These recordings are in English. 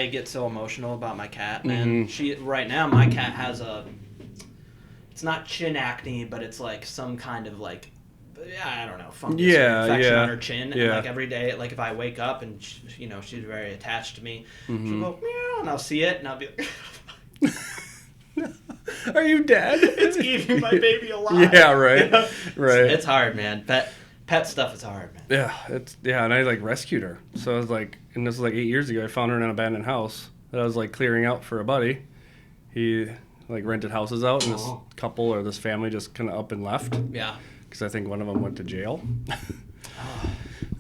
I get so emotional about my cat, man. Right now, my cat has it's not chin acne, but it's like some kind of like, I don't know, fungus or infection on her chin. And like every day, like if I wake up and she's very attached to me, she'll go meow, and I'll see it, and I'll be like, are you dead? It's eating my baby alive. Yeah, right. Right. It's hard, man. Pet stuff is hard, man. Yeah, and I like rescued her. So I was like, and this was like 8 years ago. I found her in an abandoned house that I was like clearing out for a buddy. He like rented houses out, and this couple or this family just kind of up and left. Yeah. Because I think one of them went to jail.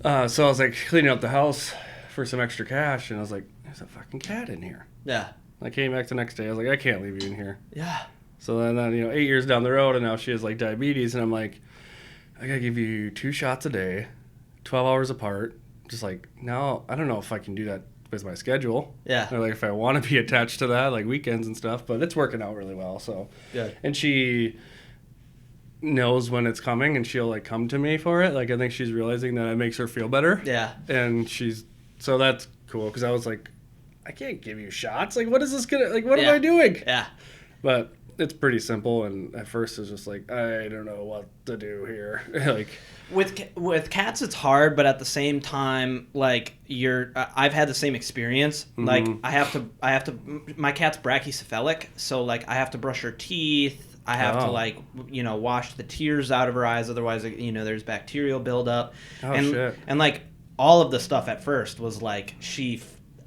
So I was like cleaning out the house for some extra cash, and I was like, there's a fucking cat in here. Yeah. I came back the next day. I was like, I can't leave you in here. Yeah. So then 8 years down the road, and now she has like diabetes, and I'm like, I gotta give you 2 shots a day, 12 hours apart. Just like, now I don't know if I can do that with my schedule. Yeah. Or like if I want to be attached to that, like weekends and stuff, but it's working out really well. So good. And she knows when it's coming, and she'll like come to me for it. Like I think she's realizing that it makes her feel better. Yeah. And so that's cool, because I was like, I can't give you shots. Like, what is this gonna, like, what am I doing? Yeah. But it's pretty simple, and at first it was just like, I don't know what to do here. Like with cats, it's hard, but at the same time, like I've had the same experience. Like I have to. My cat's brachycephalic, so like I have to brush her teeth. I have to like wash the tears out of her eyes, otherwise there's bacterial buildup. Shit. And like all of the stuff at first was like she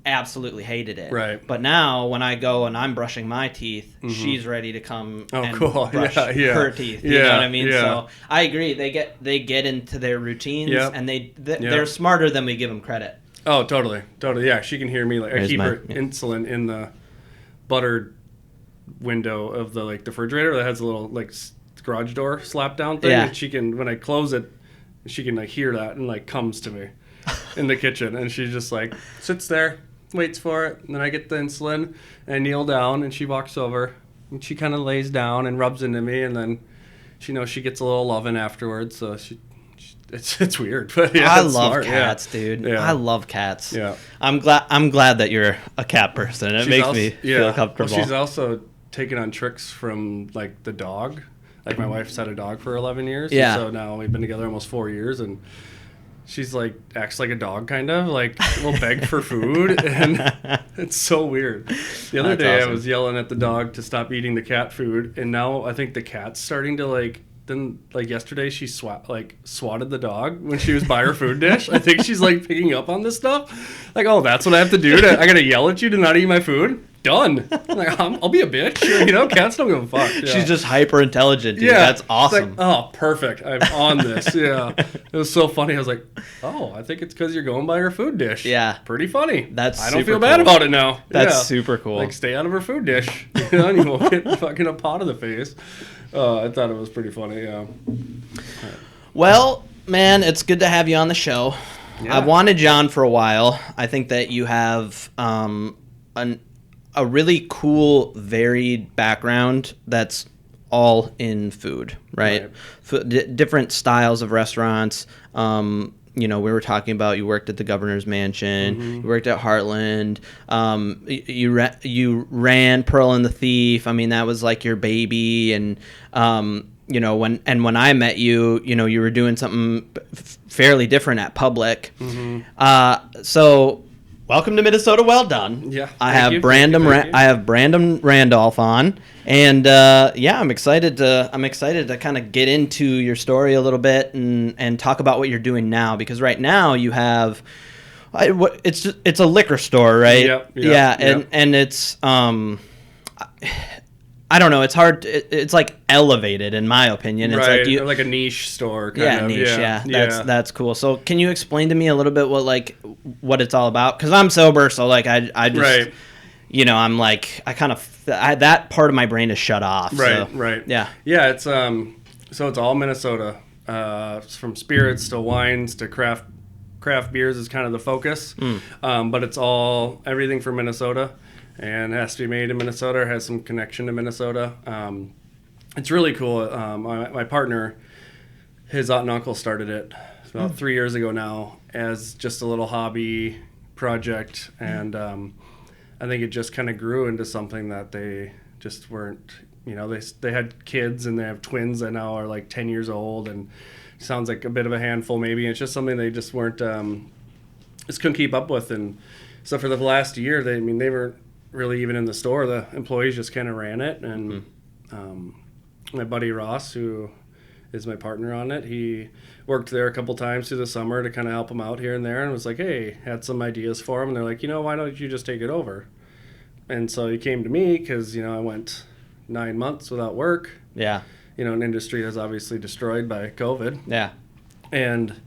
absolutely hated it. Right. But now when I go and I'm brushing my teeth, she's ready to come and brush her teeth. You know what I mean? Yeah. So I agree. They get into their routines, and they're smarter than we give them credit. Oh, totally. Yeah, she can hear me. Like I keep her insulin in the buttered window of the like the refrigerator that has a little like garage door slap down thing. Yeah. And she can, when I close it, she can like hear that and like comes to me in the kitchen, and she just like sits there, waits for it, and then I get the insulin and I kneel down, and she walks over and she kind of lays down and rubs into me, and then she knows she gets a little loving afterwards. So it's weird, but yeah, I love smart. cats, dude. Yeah. I love cats. Yeah, I'm glad that you're a cat person. It makes me feel comfortable. Well, she's also taken on tricks from like the dog. Like my wife's had a dog for 11 years. Yeah. So now we've been together almost 4 years, and she's like acts like a dog, kind of like will beg for food, and it's so weird. The other day awesome. I was yelling at the dog to stop eating the cat food, and now I think the cat's starting to like. Then like yesterday she swatted the dog when she was by her food dish. I think she's like picking up on this stuff. Like, oh, that's what I have to do. I gotta yell at you to not eat my food. Done. Like, I'll be a bitch. Cats don't give a fuck. Yeah. She's just hyper intelligent, dude. Yeah, that's awesome. Like, oh, perfect. I'm on this. Yeah. It was so funny. I was like, oh, I think it's because you're going by her food dish. Yeah. Pretty funny. I don't feel bad about it now. That's super cool. Like, stay out of her food dish. And you won't get fucking a pot of the face. I thought it was pretty funny. Yeah. Well, man, it's good to have you on the show. Yeah. I've wanted you on for a while. I think that you have a really cool, varied background that's all in food, right? Different styles of restaurants. We were talking about you worked at the Governor's Mansion, you worked at Heartland, you ran Pearl and the Thief. I mean, that was like your baby, and when I met you, you were doing something fairly different at Public. So welcome to Minnesota. Well done. Yeah. I have Brandon Randolph on, and I'm excited to kind of get into your story a little bit and talk about what you're doing now, because right now you have it's a liquor store, right? Yep. And it's I don't know. It's hard. It's like elevated, in my opinion. It's right. like a niche store. Niche. Yeah. That's cool. So, can you explain to me a little bit what it's all about? Because I'm sober, so like I just right. I'm like that part of my brain is shut off. Right. So, Right. Yeah. Yeah. It's so it's all Minnesota. It's from spirits to wines to craft beers is kind of the focus. But it's all everything from Minnesota. And it has to be made in Minnesota, has some connection to Minnesota. It's really cool. My partner, his aunt and uncle started it about 3 years ago now as just a little hobby project. And I think it just kind of grew into something that they just weren't, they had kids and they have twins that now are like 10 years old, and sounds like a bit of a handful maybe. It's just something they just weren't, just couldn't keep up with. And so for the last year, they weren't really even in the store. The employees just kind of ran it. And my buddy Ross, who is my partner on it, he worked there a couple times through the summer to kind of help him out here and there, and was like, hey, had some ideas for him. And they're like, why don't you just take it over? And so he came to me because, I went 9 months without work. Yeah. An industry that's obviously destroyed by COVID. Yeah. And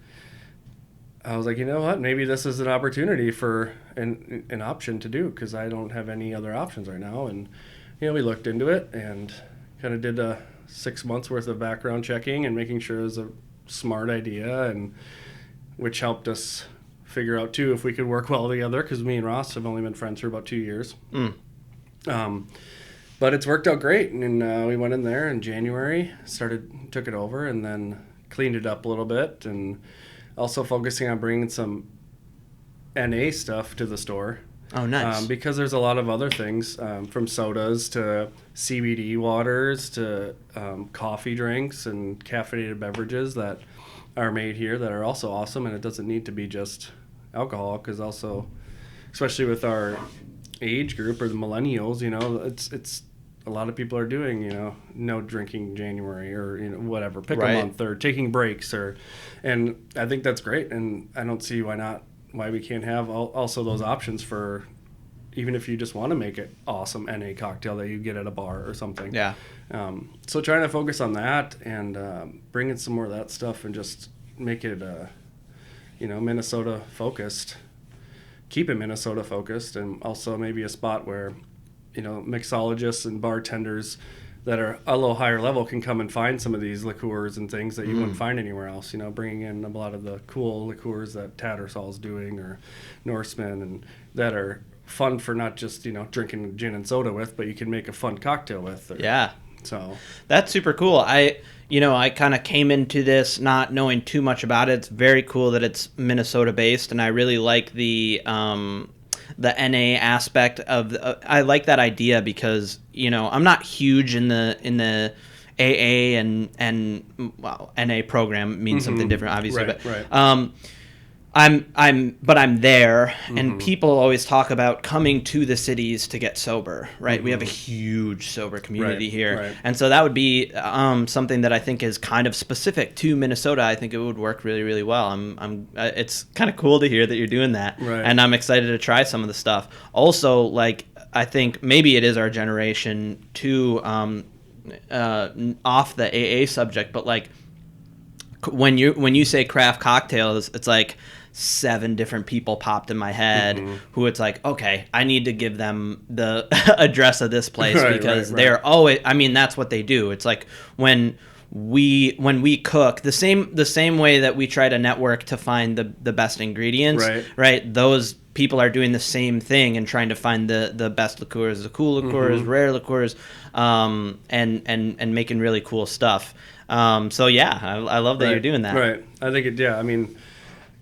I was like, what? Maybe this is an opportunity for an option to do, because I don't have any other options right now. And, we looked into it and kind of did 6 months worth of background checking and making sure it was a smart idea, and which helped us figure out too if we could work well together, because me and Ross have only been friends for about 2 years. But it's worked out great, and we went in there in January, took it over, and then cleaned it up a little bit, and also focusing on bringing some NA stuff to the store. Oh, nice. Because there's a lot of other things, from sodas to CBD waters to coffee drinks and caffeinated beverages that are made here that are also awesome. And it doesn't need to be just alcohol, because also, especially with our age group or the millennials, it's a lot of people are doing, no drinking January, or, whatever, pick a month, or taking breaks, and I think that's great. And I don't see why we can't have also those options for, even if you just want to make it awesome NA cocktail that you get at a bar or something. Yeah. So trying to focus on that and bring in some more of that stuff and just make it, Minnesota focused, keep it Minnesota focused, and also maybe a spot where, mixologists and bartenders that are a little higher level can come and find some of these liqueurs and things that you wouldn't find anywhere else. Bringing in a lot of the cool liqueurs that Tattersalls doing, or Norseman, and that are fun for not just, drinking gin and soda with, but you can make a fun cocktail with. Yeah. So that's super cool. I kind of came into this not knowing too much about it. It's very cool that it's Minnesota based, and I really like the NA aspect of I like that idea, because I'm not huge in the AA and well, NA program means something different, obviously, right. I'm there, and people always talk about coming to the cities to get sober, right? We have a huge sober community here, and so that would be something that I think is kind of specific to Minnesota. I think it would work really, really well. It's kind of cool to hear that you're doing that, and I'm excited to try some of the stuff. Also, like, I think maybe it is our generation to off the AA subject, but like when you say craft cocktails, it's like 7 different people popped in my head who it's like, okay, I need to give them the address of this place, because they're always, that's what they do. It's like when we cook, the same way that we try to network to find the best ingredients, right? Those people are doing the same thing and trying to find the best liqueurs, the cool liqueurs, rare liqueurs, and making really cool stuff. So yeah, I love that you're doing that. Right. I think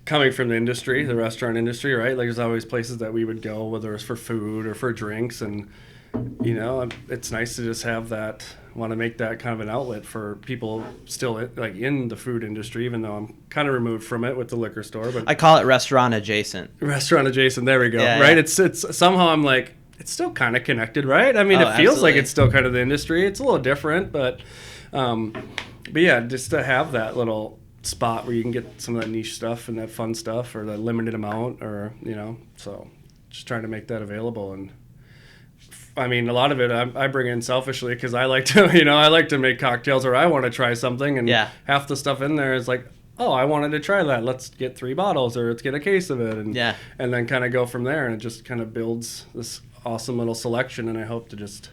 coming from the industry, the restaurant industry, right? Like, there's always places that we would go, whether it's for food or for drinks, and it's nice to just have that. Want to make that kind of an outlet for people still in the food industry, even though I'm kind of removed from it with the liquor store. But I call it restaurant adjacent. Restaurant adjacent. There we go. Yeah, right. Yeah. It's somehow I'm like, it's still kind of connected, right? It feels absolutely. Like it's still kind of the industry. It's a little different, but yeah, just to have that little spot where you can get some of that niche stuff and that fun stuff, or that limited amount, or so just trying to make that available. And a lot of it I bring in selfishly, because I like to I like to make cocktails, or I want to try something, and half the stuff in there is like, oh, I wanted to try that, let's get 3 bottles, or let's get a case of it, and then kind of go from there, and it just kind of builds this awesome little selection. And I hope to just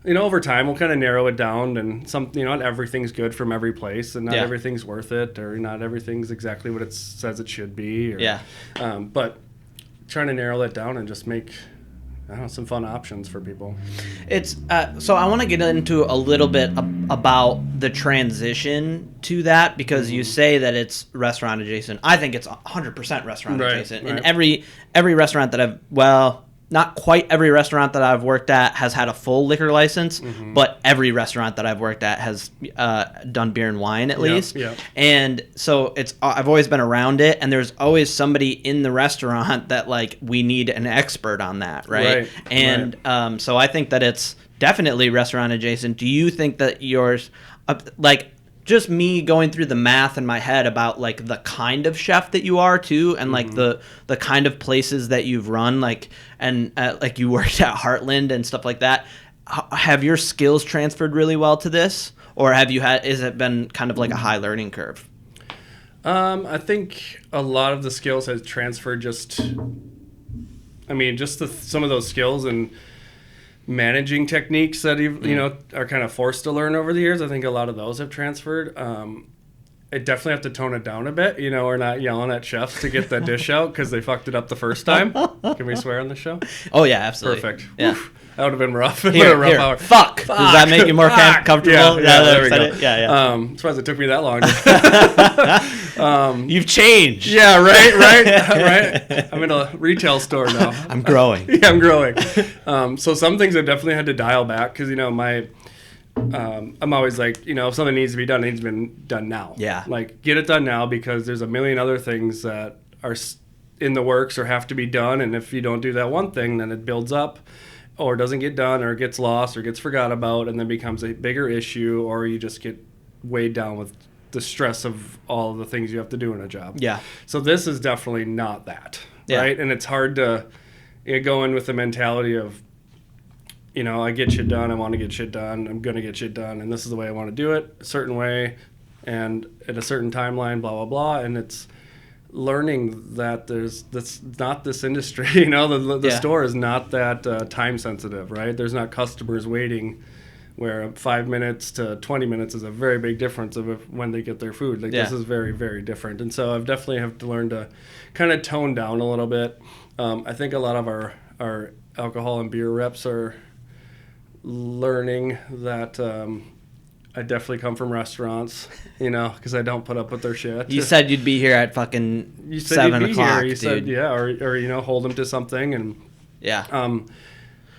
over time we'll kind of narrow it down, and not everything's good from every place, and not everything's worth it, or not everything's exactly what it says it should be, but trying to narrow that down and just make some fun options for people. It's so I want to get into a little bit about the transition to that, because you say that it's restaurant adjacent. I think it's 100% restaurant adjacent. And every restaurant that not quite every restaurant that I've worked at has had a full liquor license, but every restaurant that I've worked at has done beer and wine at least. Yep. And so I've always been around it, and there's always somebody in the restaurant that like we need an expert on that, right? And so I think that it's definitely restaurant adjacent. Do you think that yours, like, just me going through the math in my head about like the kind of chef that you are too, and like the kind of places that you've run, like, and like you worked at Heartland and stuff like that, have your skills transferred really well to this, or has it been kind of like a high learning curve? I think a lot of the skills has transferred just some of those skills and managing techniques that are kind of forced to learn over the years. I think a lot of those have transferred. I definitely have to tone it down a bit. We're not yelling at chefs to get that dish out because they fucked it up the first time. Can we swear on the show? Oh yeah, absolutely. Perfect. Yeah. Oof, that would have been rough. Here. Hour. Fuck. Does that make you more comfortable? Yeah, there we go. Yeah. I'm surprised it took me that long. You've changed. Yeah, right. I'm in a retail store now. I'm growing. Yeah, I'm growing. So some things I've definitely had to dial back because I'm always like, if something needs to be done, it needs to be done now. Yeah. Like, get it done now because there's a million other things that are in the works or have to be done. And if you don't do that one thing, then it builds up or doesn't get done or gets lost or gets forgot about and then becomes a bigger issue, or you just get weighed down with the stress of all of the things you have to do in a job. Yeah. So this is definitely not that, yeah. Right? And it's hard to go in with the mentality of, I get shit done. I want to get shit done. I'm going to get shit done. And this is the way I want to do it, a certain way and at a certain timeline, blah, blah, blah. And it's learning that that's not this industry. The store is not that time sensitive, right? There's not customers waiting where 5 minutes to 20 minutes is a very big difference of when they get their food. This is very, very different. And so I've definitely have to learn to kind of tone down a little bit. I think a lot of our alcohol and beer reps are learning that I definitely come from restaurants, because I don't put up with their shit. You said you'd be here at fucking 7 o'clock, You dude. said, or hold them to something, and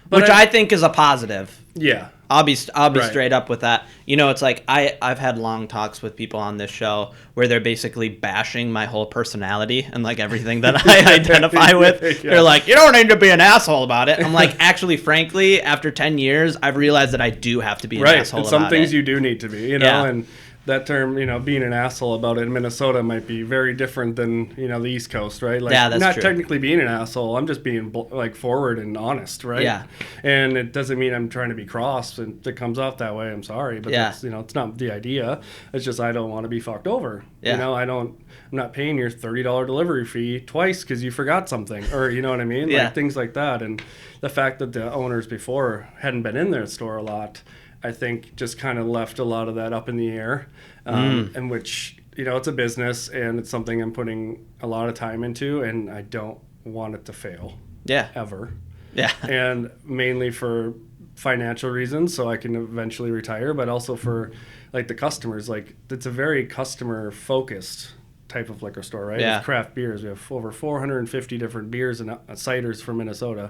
which I think is a positive. Yeah. I'll be Right. straight up with that. It's like I've had long talks with people on this show where they're basically bashing my whole personality and like everything that I identify with. Yeah. They're like, you don't need to be an asshole about it. I'm like, actually, frankly, after 10 years, I've realized that I do have to be an asshole about it. And some things you do need to be, and that term, being an asshole about it in Minnesota might be very different than, the East Coast, right? Like, yeah, that's not true. Technically being an asshole. I'm just being forward and honest, right? Yeah. And it doesn't mean I'm trying to be cross, and if it comes off that way, I'm sorry, but that's, it's not the idea. It's just I don't want to be fucked over. Yeah. I'm not paying your $30 delivery fee twice because you forgot something, or you know what I mean? Yeah. Like things like that, and the fact that the owners before hadn't been in their store a lot, I think just kind of left a lot of that up in the air, and which, it's a business and it's something I'm putting a lot of time into, and I don't want it to fail. Yeah. Ever. Yeah. And mainly for financial reasons, so I can eventually retire, but also for like the customers. Like, it's a very customer focused type of liquor store, right? Yeah. With craft beers. We have over 450 different beers and ciders from Minnesota.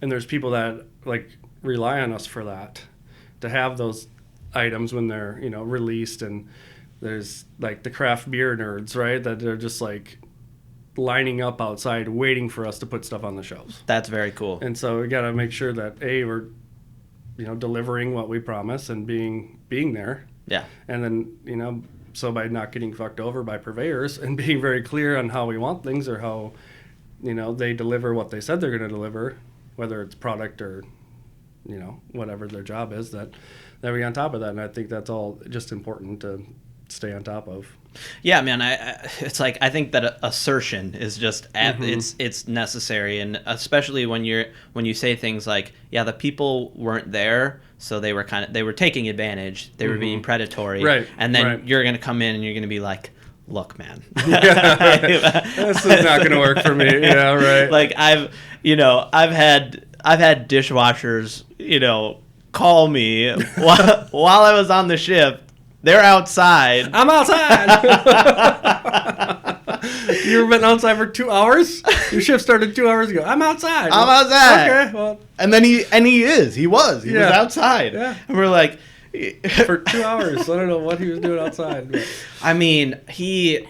And there's people that like rely on us for that, to have those items when they're, released. And there's like the craft beer nerds, right? That they're just like lining up outside waiting for us to put stuff on the shelves. That's very cool. And so we got to make sure that we're, delivering what we promise and being there. Yeah. And then, so by not getting fucked over by purveyors and being very clear on how we want things, or how, they deliver what they said they're going to deliver, whether it's product or, whatever their job is, that we're on top of that. And I think that's all just important to stay on top of. Yeah, man. It's like, I think that assertion is just it's necessary, and especially when you say things like, yeah, the people weren't there, so they were taking advantage, they were being predatory, right? And then you're gonna come in and you're gonna be like, look, man, this is not gonna work for me. Yeah, right. Like I've had dishwashers, call me while I was on the shift. They're outside. I'm outside. You've been outside for 2 hours? Your shift started 2 hours ago. I'm outside. I'm outside. Okay, well. And then he was outside. Yeah. And we're like... for 2 hours. I don't know what he was doing outside. But. I mean, he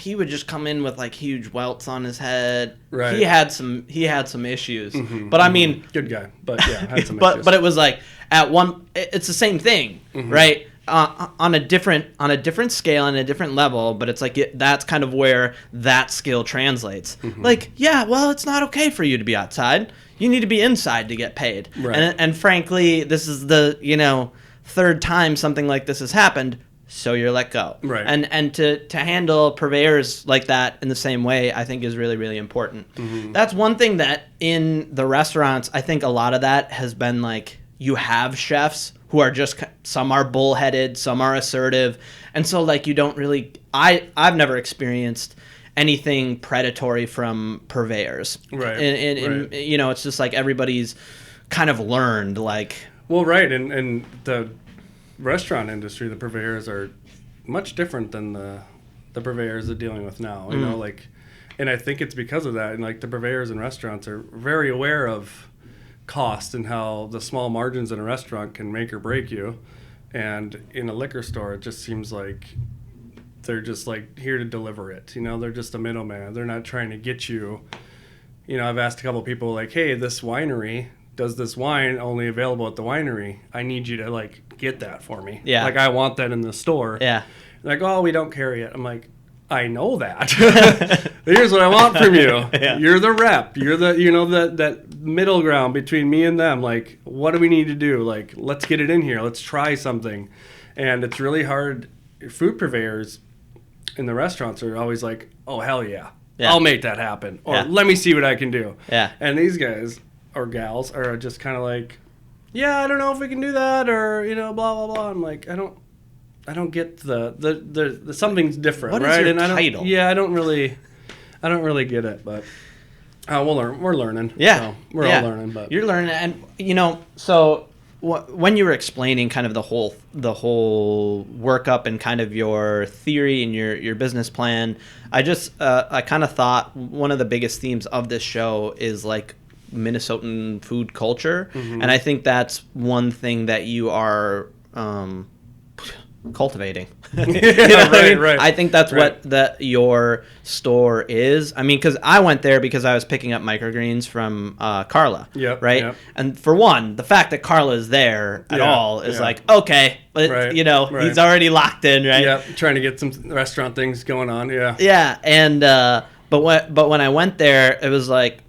would just come in with like huge welts on his head. Right. He had some issues. But I mean, good guy. But yeah, had some but issues. but it was like it's the same thing, right? On a different scale and a different level, but it's like that's kind of where that skill translates. Like, yeah, well, it's not okay for you to be outside. You need to be inside to get paid. Right. And frankly, this is the third time something like this has happened. So you're let go. Right. And to handle purveyors like that in the same way, I think is really, really important. That's one thing that in the restaurants, I think a lot of that has been like, you have chefs who are just, some are bullheaded, some are assertive. And so like you don't really, I've never experienced anything predatory from purveyors. Right. And it's just like everybody's kind of learned like. Well, right. And the restaurant industry, the purveyors are much different than the purveyors they're dealing with now. You know, like, and I think it's because of that. And like the purveyors in restaurants are very aware of cost and how the small margins in a restaurant can make or break you. And in a liquor store, it just seems like they're just like here to deliver it. You know, they're just a middleman. They're not trying to get you. You know, I've asked a couple people like, hey, this winery does this wine only available at the winery. I need you to like get that for me. Yeah. Like I want that in the store. Yeah. Like, oh, we don't carry it. I'm like, I know that. Here's what I want from you. Yeah. You're the rep. You're the, that middle ground between me and them. Like, what do we need to do? Like, let's get it in here. Let's try something. And it's really hard. Food purveyors in the restaurants are always like, oh, hell yeah. I'll make that happen. Or let me see what I can do. Yeah. And these guys or gals are just kind of like, yeah, I don't know if we can do that, or, blah, blah, blah. I'm like, I don't get the something's different, what right? What is your title? I don't really get it, but we'll learn. We're learning. Yeah, so we're all learning. But you're learning, and so when you were explaining kind of the whole workup and kind of your theory and your business plan, I kind of thought one of the biggest themes of this show is like Minnesotan food culture, and I think that's one thing that you are cultivating. Right. I think that's what your store is. I mean, because I went there because I was picking up microgreens from Carla. Yep. Right. Yep. And for one, the fact that Carla is there at all is like, okay, but he's already locked in, right? Yeah. Trying to get some restaurant things going on. Yeah. Yeah. And but when I went there, it was like,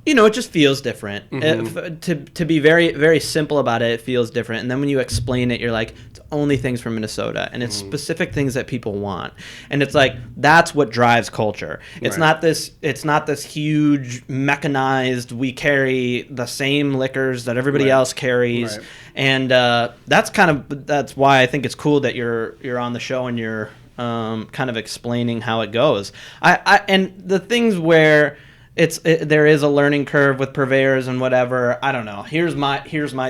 it just feels different. To be very, very simple about it, it feels different. And then when you explain it, you're like, it's only things from Minnesota, and it's specific things that people want. And it's like that's what drives culture. It's not this huge mechanized. We carry the same liquors that everybody else carries, and that's why I think it's cool that you're on the show and you're kind of explaining how it goes. And the things where there is a learning curve with purveyors and whatever. I don't know. Here's my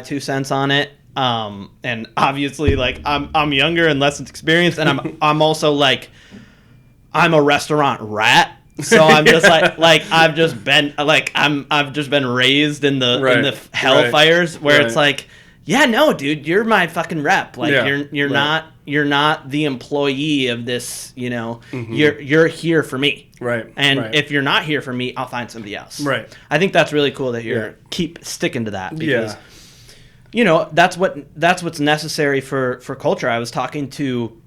2 cents on it. And obviously, like I'm younger and less experienced, and I'm also like I'm a restaurant rat. So I'm just like I've just been raised in the hellfires where it's like, yeah, no, dude, you're my fucking rep. Like you're not the employee of this, you're here for me. Right. And if you're not here for me, I'll find somebody else. Right. I think that's really cool that you're keep sticking to that because that's what's necessary for culture. I was talking to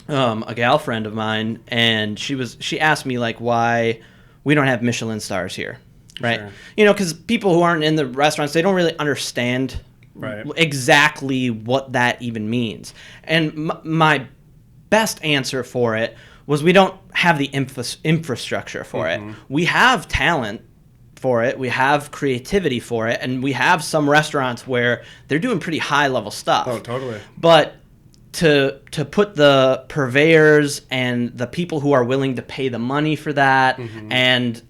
a gal friend of mine, and she asked me like why we don't have Michelin stars here. Right. Sure. Because people who aren't in the restaurants, they don't really understand exactly what that even means. And my best answer for it was we don't have the infrastructure for it. We have talent for it. We have creativity for it. And we have some restaurants where they're doing pretty high level stuff. Oh, totally. But to put the purveyors and the people who are willing to pay the money for that and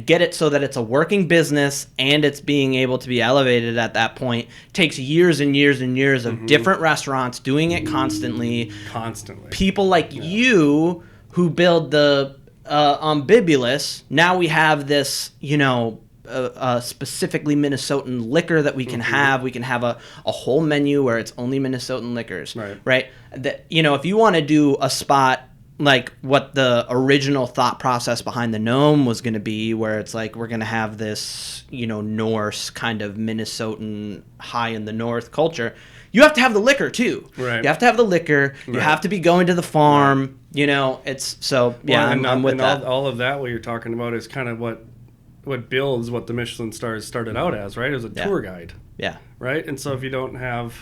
get it so that it's a working business and it's being able to be elevated at that point takes years and years and years of different restaurants doing it constantly. People like you who build the Bibulus. Now we have this, specifically Minnesotan liquor that we can have. We can have a whole menu where it's only Minnesotan liquors, right? That, if you want to do a spot like what the original thought process behind the Gnome was going to be, where it's like we're going to have this, Norse kind of Minnesotan high in the north culture, you have to have the liquor too. Right. You have to have the liquor. You have to be going to the farm. It's so yeah. Well, I'm with that. All of that, what you're talking about, is kind of what builds what the Michelin stars started out as, right? As a tour guide. Yeah. Right. And so if you don't have,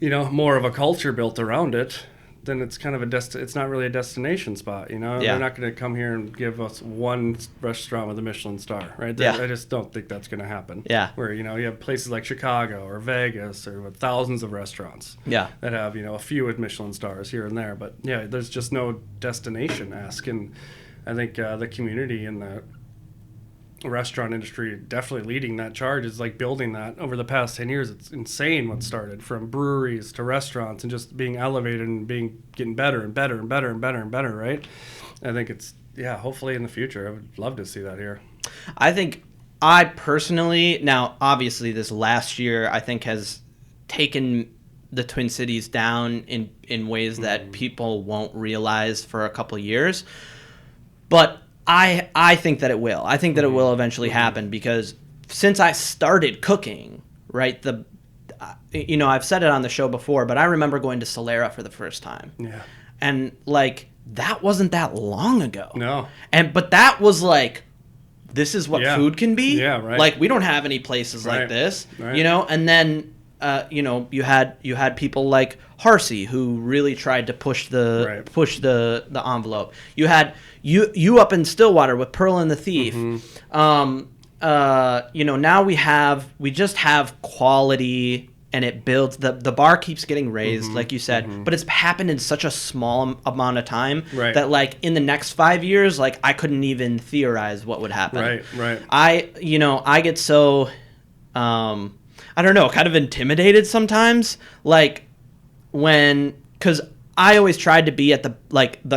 more of a culture built around it, then it's kind of it's not really a destination spot, They're not going to come here and give us one restaurant with a Michelin star, right? I just don't think that's going to happen. Yeah. Where, you have places like Chicago or Vegas or with thousands of restaurants that have, a few with Michelin stars here and there. But, yeah, there's just no destination-esque. And I think the community and the restaurant industry definitely leading that charge is like building that over the past 10 years. It's insane what started from breweries to restaurants and just being elevated and getting better and better and better and better and better, right? I think it's, hopefully in the future, I would love to see that here. I personally, now obviously this last year I think has taken the Twin Cities down in ways that people won't realize for a couple of years, but I think that it will. I think that it will eventually happen, because since I started cooking, right, I've said it on the show before, but I remember going to Solera for the first time. Yeah. And, that wasn't that long ago. No. But that was, this is what food can be. Yeah, right. We don't have any places like this, right. And then, you had people like Harsey who really tried to push the envelope. You had you up in Stillwater with Pearl and the Thief. Now we just have quality, and it builds. The bar keeps getting raised, like you said, but it's happened in such a small amount of time that in the next 5 years, I couldn't even theorize what would happen. Right. I get so I don't know, kind of intimidated sometimes, because I always tried to be at the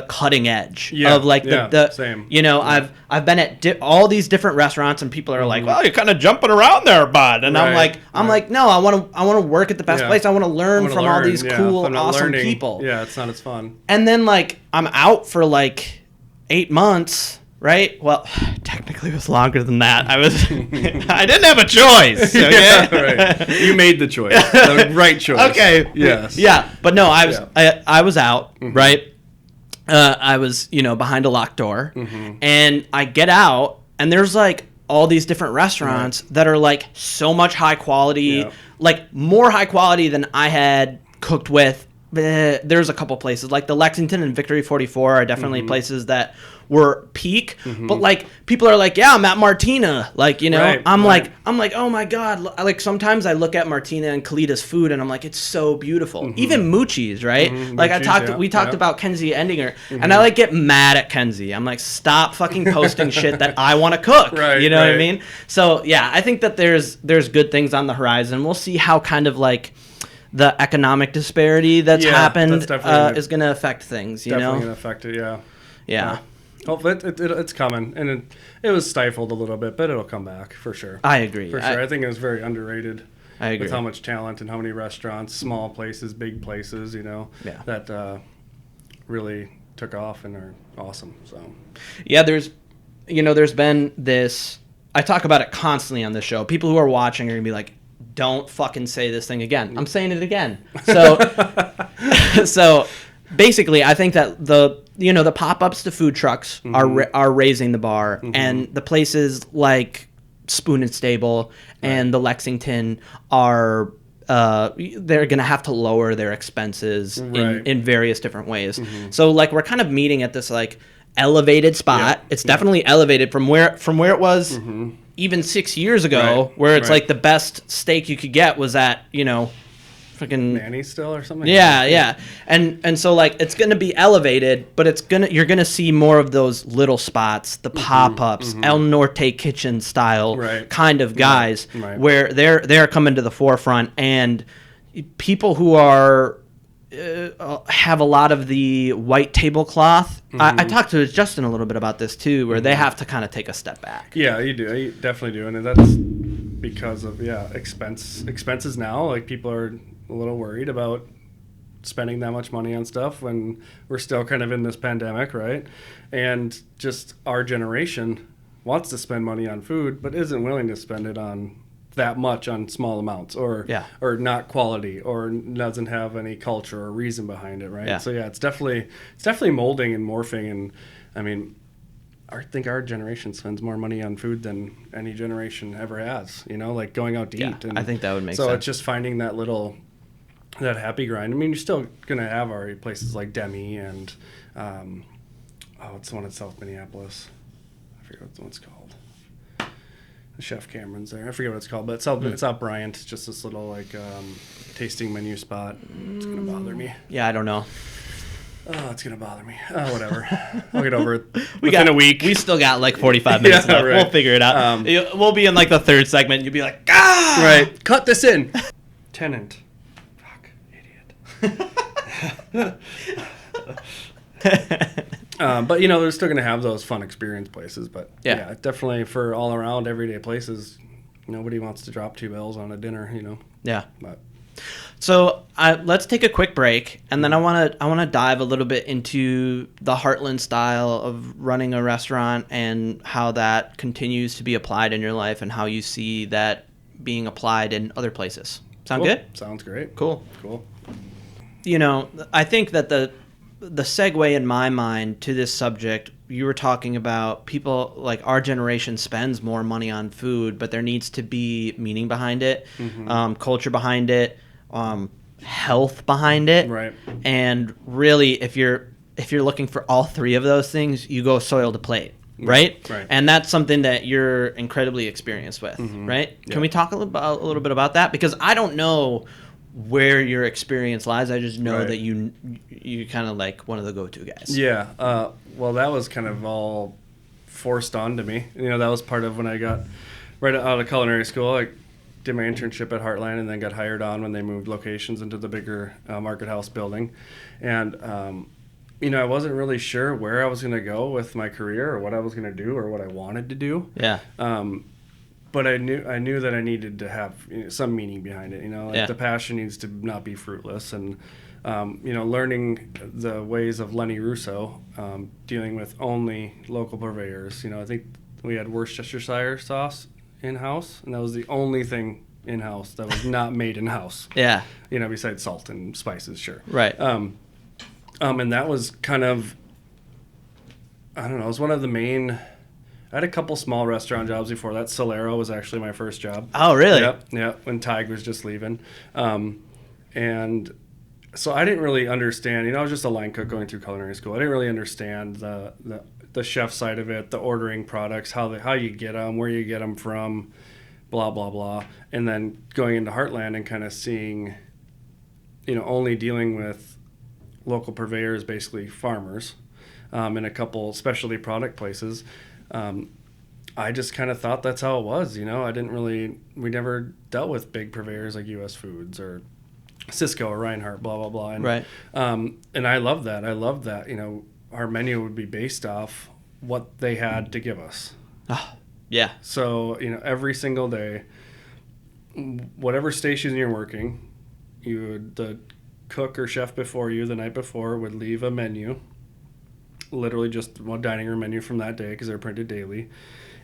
cutting edge of the same. I've been at all these different restaurants, and people are like, well, you're kind of jumping around there, bud. And I'm like, no, I want to work at the best place. I want to learn from all these cool, awesome people. Yeah, it's not as fun. And then I'm out for 8 months. Right? Well, technically it was longer than that. I didn't have a choice. Okay? Yeah, right. You made the choice. The right choice. Okay. Yes. Yeah. But no, I was out, right? I was, behind a locked door, and I get out, and there's all these different restaurants that are so much high quality, more high quality than I had cooked with. There's a couple places the Lexington and Victory 44 are definitely places that were peak, but people are yeah, I'm at Martina, I'm like, oh my god, sometimes I look at Martina and Kalita's food and I'm like, it's so beautiful. Even Moochie's, right? We talked about Kenzie Endinger, and I get mad at Kenzie. I'm like, stop fucking posting shit that I want to cook. You know what I mean? So yeah, I think that there's good things on the horizon. We'll see how kind of the economic disparity that's happened is going to affect things. Definitely going to affect it. Yeah. Hopefully it's coming, and it was stifled a little bit, but it'll come back for sure. I agree. For sure. I think it was very underrated. I agree. With how much talent and how many restaurants, small places, big places, that really took off and are awesome. So. Yeah, there's been this. I talk about it constantly on this show. People who are watching are gonna be like, don't fucking say this thing again. I'm saying it again. So, so basically, I think that the pop-ups to food trucks are raising the bar, and the places like Spoon and Stable and the Lexington are they're gonna have to lower their expenses in various different ways. So we're kind of meeting at this elevated spot. It's definitely elevated from where it was even 6 years ago, where it's the best steak you could get was at freaking Manny still or something. Yeah. And so it's gonna be elevated, but you're gonna see more of those little spots, the pop-ups, El Norte kitchen style kind of guys, where they're coming to the forefront, and people who are have a lot of the white tablecloth. I talked to Justin a little bit about this too, where they have to kind of take a step back. Yeah, you do. You definitely do. And that's because of, expenses now. Like, people are a little worried about spending that much money on stuff when we're still kind of in this pandemic, right? And just our generation wants to spend money on food, but isn't willing to spend it on that much on small amounts, or not quality, or doesn't have any culture or reason behind it, right? So it's definitely molding and morphing. And I mean, I think our generation spends more money on food than any generation ever has, like going out to eat. And I think that would make sense. So it's just finding that happy grind. I mean, you're still going to have our places like Demi and it's the one in South Minneapolis. I forget what it's called. Chef Cameron's there. I forget what it's called, but it's out Bryant. It's just this little tasting menu spot. It's gonna bother me. Yeah, I don't know. Oh, it's gonna bother me. Oh, whatever. I'll get over it within a week. We still got like 45 minutes left. Right. We'll figure it out. We'll be in like the third segment. You'll be like, ah! Right. Cut this in. Tenant. Fuck, idiot. But they're still going to have those fun experience places. But definitely for all around everyday places, nobody wants to drop $2 on a dinner, Yeah. But so let's take a quick break, and then I want to dive a little bit into the Heartland style of running a restaurant and how that continues to be applied in your life and how you see that being applied in other places. Sound good? Sounds great. Cool. Cool. I think that the segue in my mind to this subject, you were talking about people like our generation spends more money on food, but there needs to be meaning behind it, culture behind it, health behind it. Right. And really, if you're looking for all three of those things, you go soil to plate. Right? Right. And that's something that you're incredibly experienced with, right? Can we talk a little bit about that? Because I don't know where your experience lies. I just know that you kind of like one of the go-to guys. Yeah. Well, that was kind of all forced onto me. That was part of when I got right out of culinary school. I did my internship at Heartland and then got hired on when they moved locations into the bigger Market House building. And, I wasn't really sure where I was going to go with my career or what I was going to do or what I wanted to do. Yeah. But I knew that I needed to have some meaning behind it. The passion needs to not be fruitless, and learning the ways of Lenny Russo, dealing with only local purveyors. I think we had Worcestershire sauce in house, and that was the only thing in house that was not made in house. Yeah. Besides salt and spices, sure. Right. And that was kind of, I don't know, it was one of the main. I had a couple small restaurant jobs before that. Solero was actually my first job. Oh, really? Yep. When Tig was just leaving. And so I didn't really understand, I was just a line cook going through culinary school. I didn't really understand the chef side of it, the ordering products, how you get them, where you get them from, blah, blah, blah. And then going into Heartland and kind of seeing, only dealing with local purveyors, basically farmers, and a couple specialty product places. I just kind of thought that's how it was, we never dealt with big purveyors like U.S. Foods or Cisco or Reinhardt, blah, blah, blah. And, right. And I love that. Our menu would be based off what they had to give us. Oh, yeah. So, every single day, whatever station you're working, the cook or chef before you the night before would leave a menu, literally just one dining room menu from that day because they're printed daily.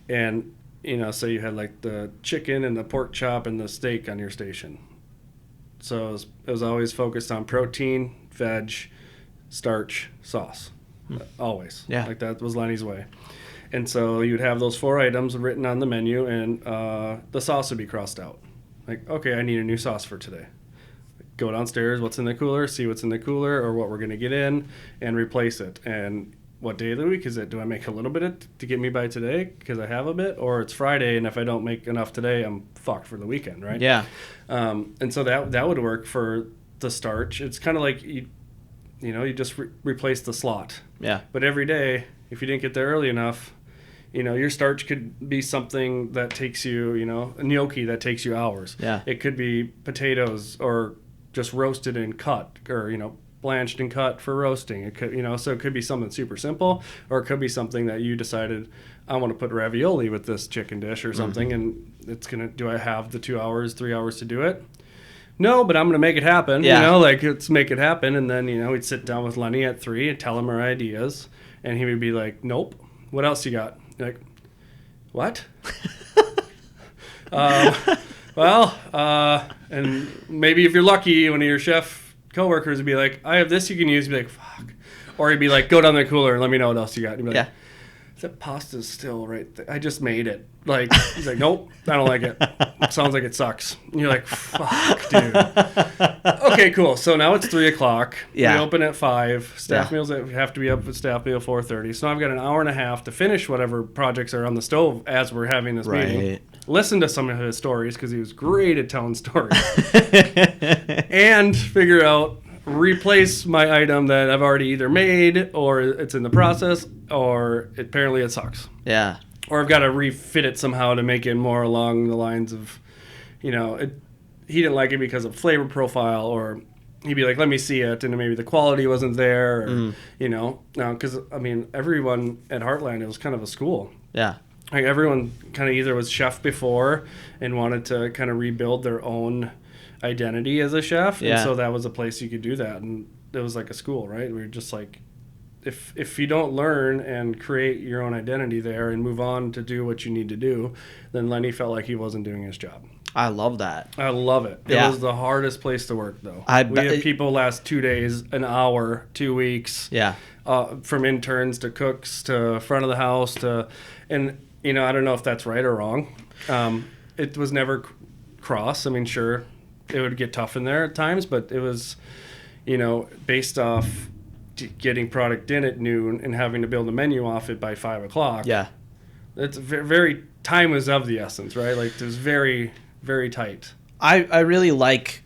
And, say you had like the chicken and the pork chop and the steak on your station. So it was always focused on protein, veg, starch, sauce. Always. Yeah. Like that was Lenny's way. And so you'd have those 4 items written on the menu, and the sauce would be crossed out. Like, okay, I need a new sauce for today. Go downstairs, what's in the cooler, see what's in the cooler or what we're going to get in, and replace it. And what day of the week is it? Do I make a little bit to get me by today because I have a bit? Or it's Friday, and if I don't make enough today, I'm fucked for the weekend, right? Yeah. And so that would work for the starch. It's kind of like you just replace the slot. Yeah. But every day, if you didn't get there early enough, your starch could be something that takes you, a gnocchi that takes you hours. Yeah. It could be potatoes or just roasted and cut, or blanched and cut for roasting. It could, so it could be something super simple, or it could be something that you decided, I want to put ravioli with this chicken dish or something, and do I have the 2 hours, 3 hours to do it? No, but I'm going to make it happen. Let's make it happen. And then, we'd sit down with Lenny at 3 and tell him our ideas, and he would be like, nope, what else you got? Like, what? And maybe if you're lucky, one of your chef coworkers would be like, I have this you can use. You'd be like, fuck. Or he'd be like, go down the cooler and let me know what else you got. And you'd be like, that pasta's still right there. I just made it. Like, he's like, nope, I don't like it. It sounds like it sucks. And you're like, fuck, dude. Okay, cool. So now it's 3 o'clock. Yeah. We open at 5. Staff meals have to be up at staff meal 4:30. So now I've got an hour and a half to finish whatever projects are on the stove as we're having this meeting. Listen to some of his stories, because he was great at telling stories. And figure out, replace my item that I've already either made, or it's in the process, or apparently it sucks. Yeah. Or I've got to refit it somehow to make it more along the lines of, he didn't like it because of flavor profile, or he'd be like, let me see it, and maybe the quality wasn't there, or, because, everyone at Heartland, it was kind of a school. Yeah. Like, everyone kind of either was chef before and wanted to kind of rebuild their own identity as a chef, and so that was a place you could do that, and it was like a school, right? We were just like, if you don't learn and create your own identity there and move on to do what you need to do, then Lenny felt like he wasn't doing his job. I love that. I love it. It was the hardest place to work, though. We had people last 2 days, an hour, 2 weeks. Yeah. From interns to cooks to front of the house and I don't know if that's right or wrong. It was never cross. Sure, it would get tough in there at times, but it was, based off getting product in at noon and having to build a menu off it by 5 o'clock. Yeah. It's very time was of the essence, right? Like, it was very, very tight. I really like,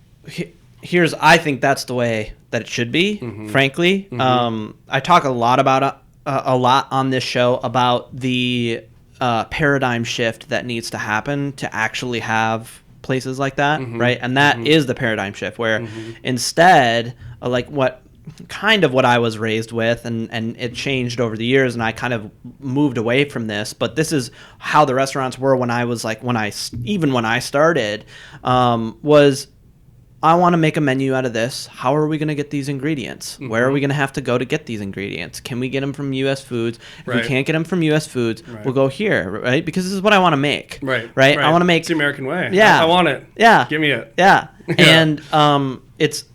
I think that's the way that it should be, frankly. I talk a lot on this show about the paradigm shift that needs to happen to actually have places like that, right? And that is the paradigm shift, where instead, like what I was raised with, and it changed over the years, and I kind of moved away from this, but this is how the restaurants were when I was like, when I started, was, I want to make a menu out of this. How are we going to get these ingredients? Where are we going to have to go to get these ingredients? Can we get them from U.S. Foods? If we can't get them from U.S. Foods, we'll go here, right? Because this is what I want to make. Right. I want to make... It's the American way. Yeah. I want it. Yeah. Give me it. Yeah. And it's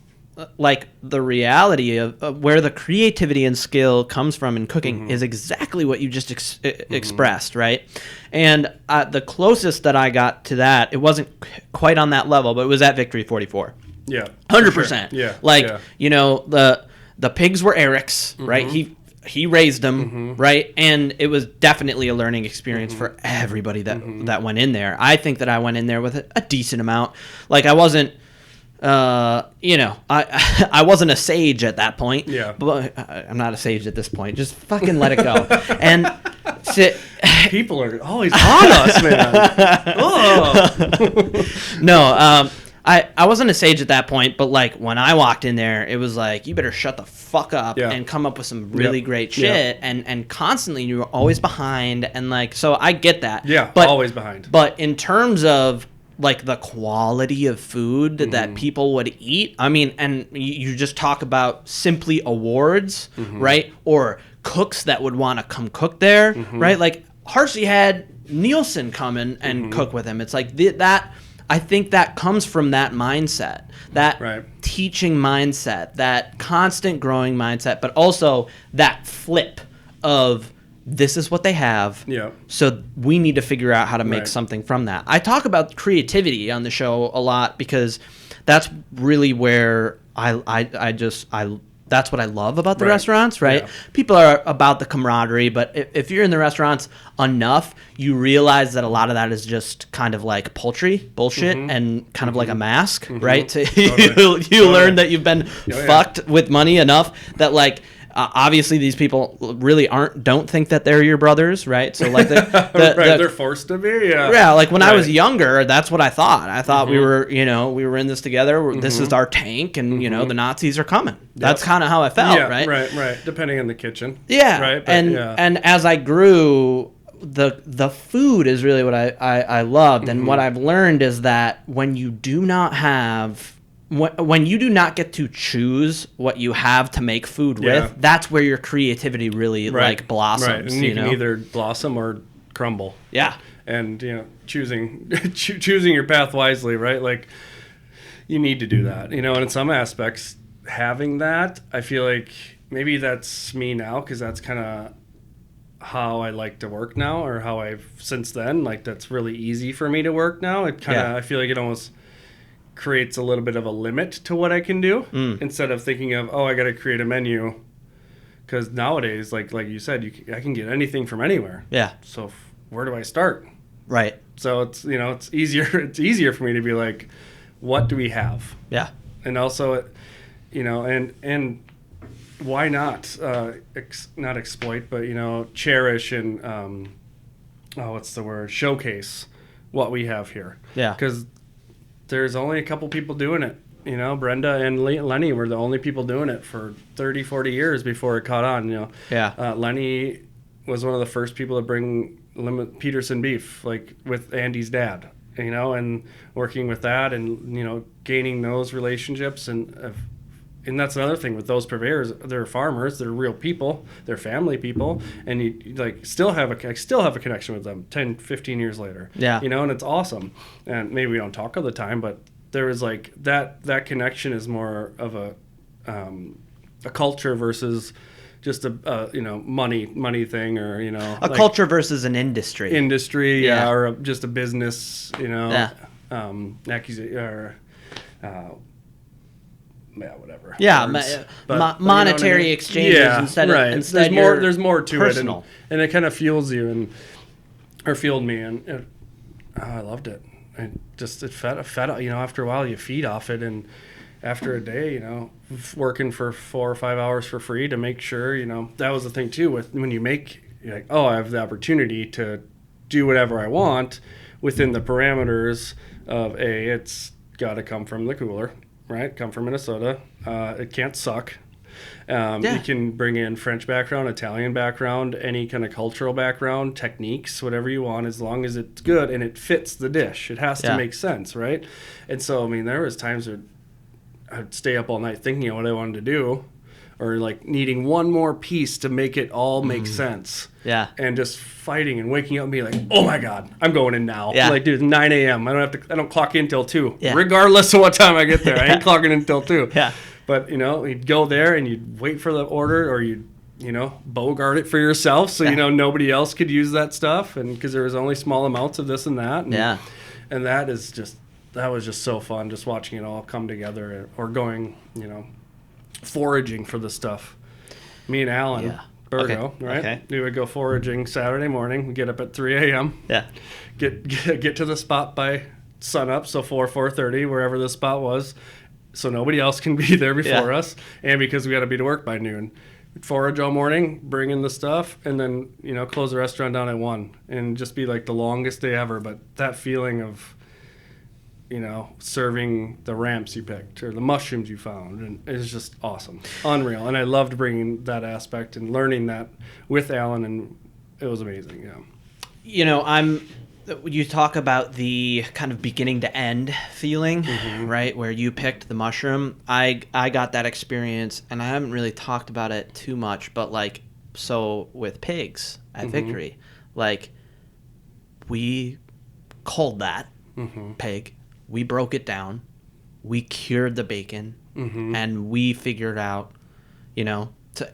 like the reality of where the creativity and skill comes from in cooking is exactly what you just expressed, right? And the closest that I got to that, it wasn't quite on that level, but it was at Victory 44. Yeah. 100%. Sure. Yeah. Like, the pigs were Eric's, right? He raised them, right? And it was definitely a learning experience for everybody that went in there. I think that I went in there with a decent amount. Like, I wasn't, I wasn't a sage at that point. Yeah. But I'm not a sage at this point. Just fucking let it go. And people are always on us, man. No, I wasn't a sage at that point, but like when I walked in there, it was like, you better shut the fuck up and come up with some really great shit. And constantly you were always behind, and like, so I get that. Yeah, but always behind. But in terms of like the quality of food that people would eat, I mean, and you just talk about simply awards, right? Or cooks that would want to come cook there, right? Like Harsey had Nielsen come in and cook with him. It's like that. I think that comes from that mindset, that teaching mindset, that constant growing mindset, but also that flip of, this is what they have, so we need to figure out how to make something from that. I talk about creativity on the show a lot because that's really where that's what I love about the restaurants, right? Yeah. People are about the camaraderie, but if you're in the restaurants enough, you realize that a lot of that is just kind of like poultry bullshit and kind of like a mask, right? So you learn that you've been fucked with money enough that like Obviously, these people really don't think that they're your brothers, right? So like they're forced to be. Yeah, like when I was younger, that's what I thought. I thought we were in this together. This is our tank, and the Nazis are coming. That's kind of how I felt, right? Right. Depending on the kitchen. Yeah, right. But, and as I grew, the food is really what I loved, and what I've learned is that when you do not have. When you do not get to choose what you have to make food with, that's where your creativity really like blossoms. Right, and you can either blossom or crumble. Yeah, and choosing your path wisely, right? Like you need to do that, and in some aspects, having that, I feel like maybe that's me now because that's kind of how I like to work now, or how I've since then like that's really easy for me to work now. It kind of I feel like it almost creates a little bit of a limit to what I can do instead of thinking of I got to create a menu, because nowadays like you said I can get anything from anywhere. Yeah. So where do I start? Right. So it's it's easier for me to be like, what do we have? Yeah. And also and why not not exploit, but cherish and what's the word, showcase what we have here. Yeah. Because there's only a couple people doing it. Brenda and Lenny were the only people doing it for 30, 40 years before it caught on. Lenny was one of the first people to bring Peterson beef, like with Andy's dad, and working with that and, gaining those relationships. And that's another thing with those purveyors. They're farmers, they're real people, they're family people, and you like still have a connection with them 10, 15 years later. Yeah. And it's awesome. And maybe we don't talk all the time, but there is like that connection is more of a culture versus just a money thing, or a culture versus an industry. Or just a business, whatever. Yeah, monetary exchanges instead. There's more to personal. It, and it kind of fuels you or fueled me, and I loved it. It fed. After a while, you feed off it, and after a day, working for 4 or 5 hours for free to make sure, that was the thing too. With when you make, you're like, I have the opportunity to do whatever I want within the parameters of it's got to come from the cooler. Right, come from Minnesota. It can't suck. You can bring in French background, Italian background, any kind of cultural background, techniques, whatever you want, as long as it's good and it fits the dish. It has to make sense, right? And so, there was times where I'd stay up all night thinking of what I wanted to do, or like needing one more piece to make it all make sense. Yeah. And just fighting and waking up and being like, oh my God, I'm going in now. Yeah. Like, dude, 9 a.m. I don't clock in till 2. Yeah. Regardless of what time I get there. I ain't clocking in till 2. Yeah. But, you'd go there and you'd wait for the order, or you'd, bogart it for yourself so, nobody else could use that stuff. And because there was only small amounts of this and that. And that was just so fun, just watching it all come together, or going, foraging for the stuff. Me and Alan Burgo, right? Okay. We would go foraging Saturday morning. We'd get up at 3 a.m. Yeah. Get to the spot by sunup, so 4:30, wherever the spot was, so nobody else can be there before us, and because we got to be to work by noon. We'd forage all morning, bring in the stuff, and then close the restaurant down at 1, and just be like the longest day ever. But that feeling of serving the ramps you picked or the mushrooms you found, and it was just awesome, unreal. And I loved bringing that aspect and learning that with Alan, and it was amazing. You talk about the kind of beginning to end feeling, right? Where you picked the mushroom. I got that experience, and I haven't really talked about it too much, but so with pigs at Victory, we culled that pig. We broke it down, we cured the bacon, and we figured out, to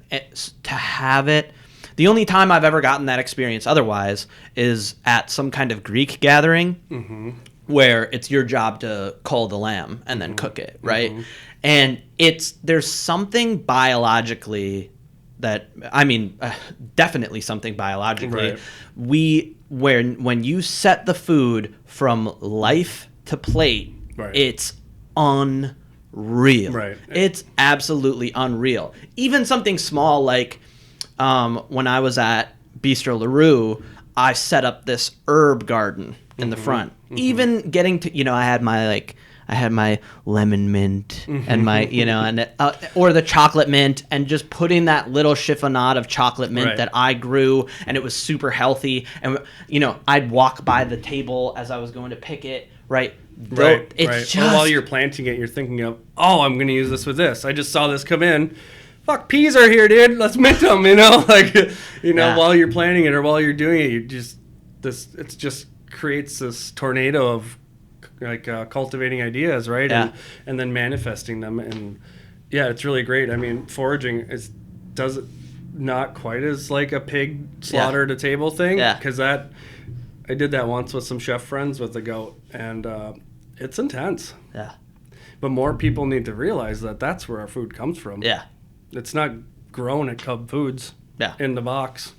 have it. The only time I've ever gotten that experience otherwise is at some kind of Greek gathering where it's your job to cull the lamb and then cook it, right? And there's something biologically definitely something biologically. Right. When you set the food from life to plate, it's unreal. unreal. Right. It's absolutely unreal. Even something small like when I was at Bistro LaRue, I set up this herb garden in the front. Even getting to, I had my lemon mint and my, and or the chocolate mint, and just putting that little chiffonade of chocolate mint that I grew, and it was super healthy. And, I'd walk by the table as I was going to pick it, right? It's just... Or while you're planting it, you're thinking of, I'm going to use this with this. I just saw this come in. Fuck, peas are here, dude. Let's mint them, while you're planting it or while you're doing it, it just creates this tornado of cultivating ideas, right? Yeah. And then manifesting them. And yeah, it's really great. I mean, foraging does it not quite as like a pig slaughter at a table thing. Yeah. Because I did that once with some chef friends with the goat, and it's intense. Yeah. But more people need to realize that that's where our food comes from. Yeah. It's not grown at Cub Foods in the box,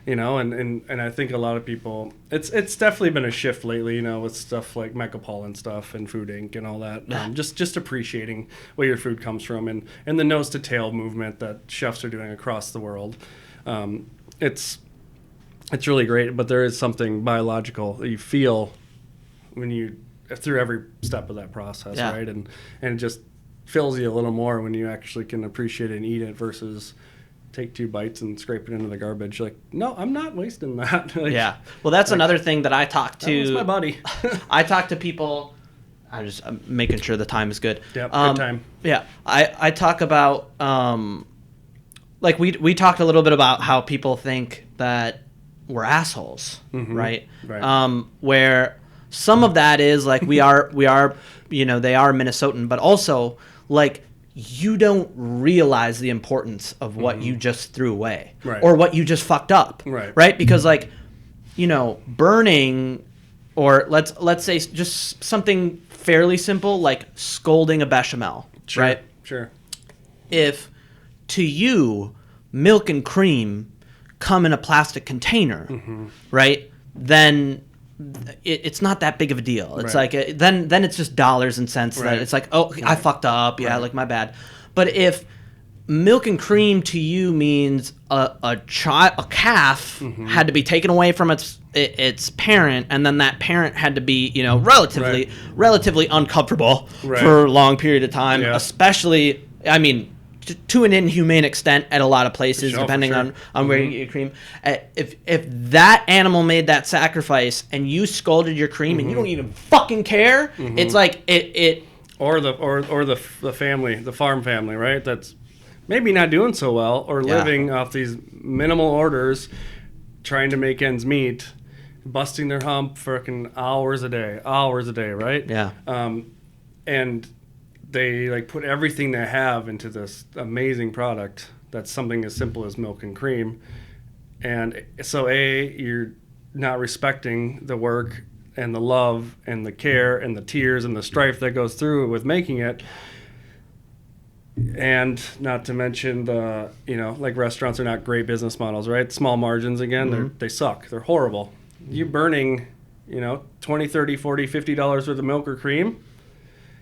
and I think a lot of people, it's definitely been a shift lately, with stuff like Mecapol stuff and Food Inc. and all that. Just appreciating where your food comes from, and the nose to tail movement that chefs are doing across the world. It's really great, but there is something biological that you feel through every step of that process, right? And it just fills you a little more when you actually can appreciate it and eat it versus take 2 bites and scrape it into the garbage. Like, no, I'm not wasting that. Well, that's another thing that I talk to. That was my buddy. I talk to people. I'm just making sure the time is good. Yep, good time. Yeah, I talk about we talked a little bit about how people think that we're assholes, right? Right. Where some of that is like we are they are Minnesotan, but also like you don't realize the importance of what you just threw away or what you just fucked up, right? Because burning, or let's say just something fairly simple like scalding a bechamel, right? Sure. If to you milk and cream come in a plastic container, right? Then it's not that big of a deal. It's like then it's just dollars and cents. That it's like, I fucked up. Yeah, like my bad. But if milk and cream to you means a calf had to be taken away from its parent, and then that parent had to be relatively uncomfortable for a long period of time, especially to an inhumane extent at a lot of places, depending on where you get your cream. If that animal made that sacrifice and you scalded your cream and you don't even fucking care, it's like it. Or the family, the farm family, right? That's maybe not doing so well, or living off these minimal orders, trying to make ends meet, busting their hump freaking hours a day, right? Yeah. And they put everything they have into this amazing product that's something as simple as milk and cream. And so you're not respecting the work and the love and the care and the tears and the strife that goes through with making it. And not to mention restaurants are not great business models, right? Small margins, again, they suck. They're horrible. You burning, $20, $30, $40, $50 worth of milk or cream,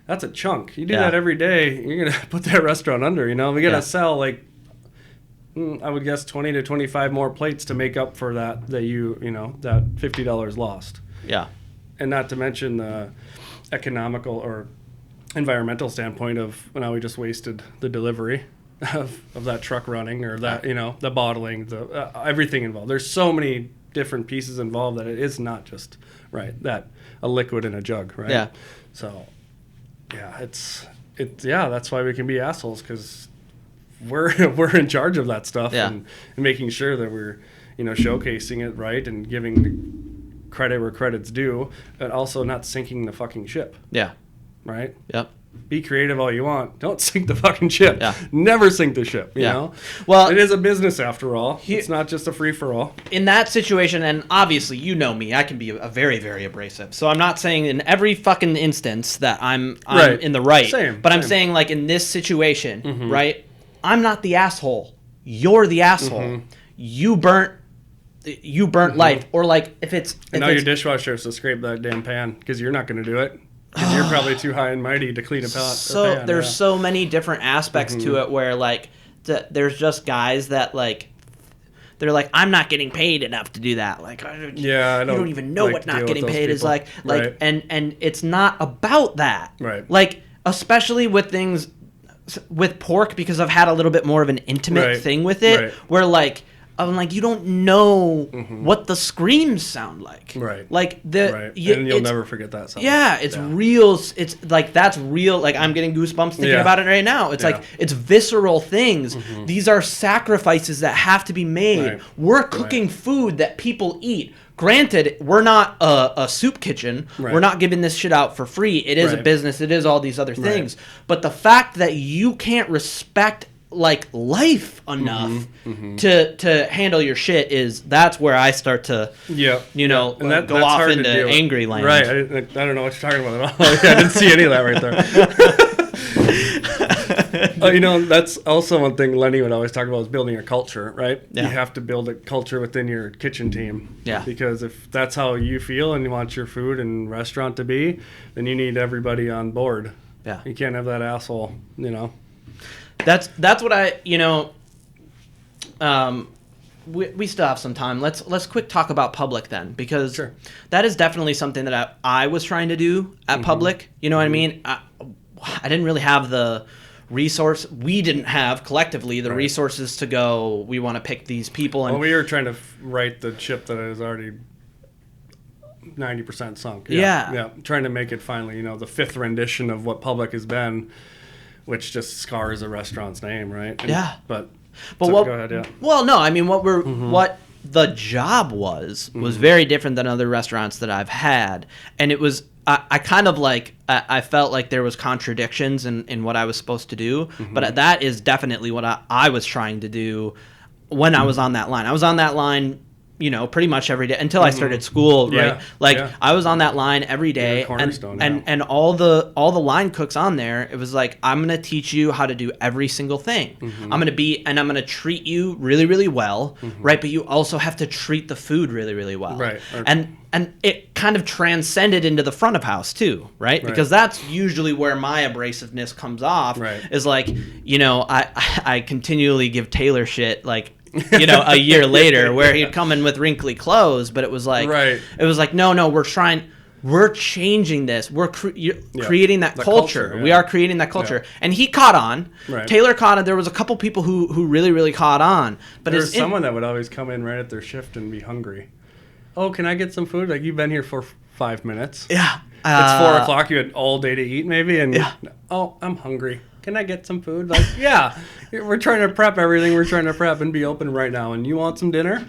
that's a chunk. You do that every day, you're going to put that restaurant under, We got to sell I would guess 20 to 25 more plates to make up for that that $50 lost. Yeah. And not to mention the economical or environmental standpoint of now we just wasted the delivery of that truck running, or that, the bottling, the everything involved. There's so many different pieces involved that it is not just that a liquid in a jug, right? Yeah. So that's why we can be assholes, because we're in charge of that stuff and making sure that we're showcasing it right and giving credit where credit's due, but also not sinking the fucking ship. Yeah. Right? Yep. Be creative all you want. Don't sink the fucking ship. Yeah. Never sink the ship, you know? Well, it is a business after all. It's not just a free-for-all. In that situation, and obviously you know me, I can be a very, very abrasive. So I'm not saying in every fucking instance that I'm in the right. But I'm saying in this situation, right? I'm not the asshole. You're the asshole. You burnt life. Or if it's... And now your dishwasher has to scrape that damn pan because you're not going to do it. 'Cause you're probably too high and mighty to clean a pot. So there's so many different aspects to it where like there's just guys that like they're like, I'm not getting paid enough to do that. Like, you don't even know what not getting paid is like. Like, and it's not about that. Right. Like, especially with things with pork, because I've had a little bit more of an intimate thing with it, where like I'm like, you don't know what the screams sound like. Right. Like and you'll never forget that sound. Yeah, it's real. It's like, that's real. Like, I'm getting goosebumps thinking about it right now. It's like, it's visceral things. These are sacrifices that have to be made. Right. We're cooking food that people eat. Granted, we're not a soup kitchen. Right. We're not giving this shit out for free. It is a business. It is all these other things. But the fact that you can't respect like life enough to handle your shit that's where I start to and go off into angry land. Right. I don't know what you're talking about at all. I didn't see any of that right there. That's also one thing Lenny would always talk about, is building a culture, right? You have to build a culture within your kitchen team. Yeah. Because if that's how you feel and you want your food and restaurant to be, then you need everybody on board. Yeah. You can't have that asshole, That's what I, we still have some time. Let's quick talk about Public then, because that is definitely something that I was trying to do at Public. You know what I mean? I didn't really have the resource. We didn't have collectively the resources to go, we want to pick these people. And we were trying to write the ship that is already 90% sunk. Yeah. Trying to make it finally, the fifth rendition of what Public has been, which just scars a restaurant's name, right? But go ahead, Well, no, I mean, what the job was very different than other restaurants that I've had, and it was I kind of like I felt like there was contradictions in what I was supposed to do, but that is definitely what I was trying to do when I was on that line. I was on that line, pretty much every day until I started school, right? I was on that line every day, and all the line cooks on there, it was like, I'm going to teach you how to do every single thing. I'm going to treat you really, really well, right? But you also have to treat the food really, really well. Right. And it kind of transcended into the front of house too, right? Because that's usually where my abrasiveness comes off, is like, I continually give Taylor shit, like, a year later, where he'd come in with wrinkly clothes, but it was like, no, we're changing this. We're creating that culture. We are creating that culture. And he caught on. Taylor caught on. There was a couple people who really, really caught on. But there was someone that would always come in right at their shift and be hungry. Oh, can I get some food? Like, you've been here for 5 minutes. Yeah. It's 4 o'clock. You had all day to eat, maybe. And oh, I'm hungry. Can I get some food? Like, we're trying to prep everything. We're trying to prep and be open right now. And you want some dinner?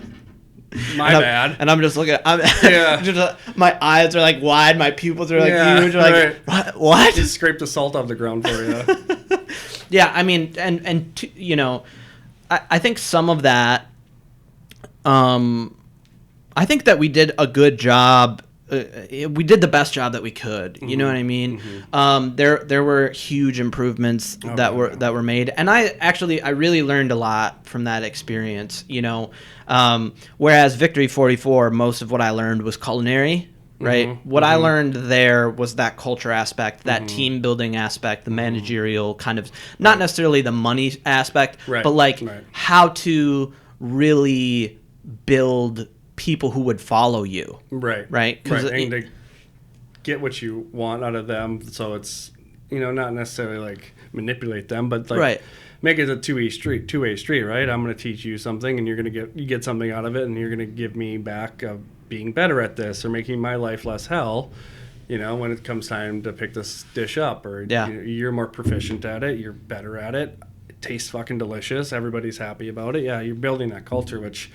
My bad. And I'm just looking. My eyes are like wide. My pupils are like huge. Like, what? Just scrape the salt off the ground for you. Yeah, I mean, I think some of that. I think that we did a good job. We did the best job that we could. You know what I mean? There were huge improvements that were made, and I really learned a lot from that experience. Whereas Victory 44, most of what I learned was culinary. Right. What I learned there was that culture aspect, that team building aspect, the managerial kind of, not necessarily the money aspect, but like how to really build people who would follow you. Right. And to get what you want out of them. So it's, not necessarily like manipulate them, but like make it a two-way street, right? I'm going to teach you something and you get something out of it, and you're going to give me back being better at this or making my life less hell, when it comes time to pick this dish up, or you're more proficient at it, you're better at it. It tastes fucking delicious. Everybody's happy about it. Yeah, you're building that culture, which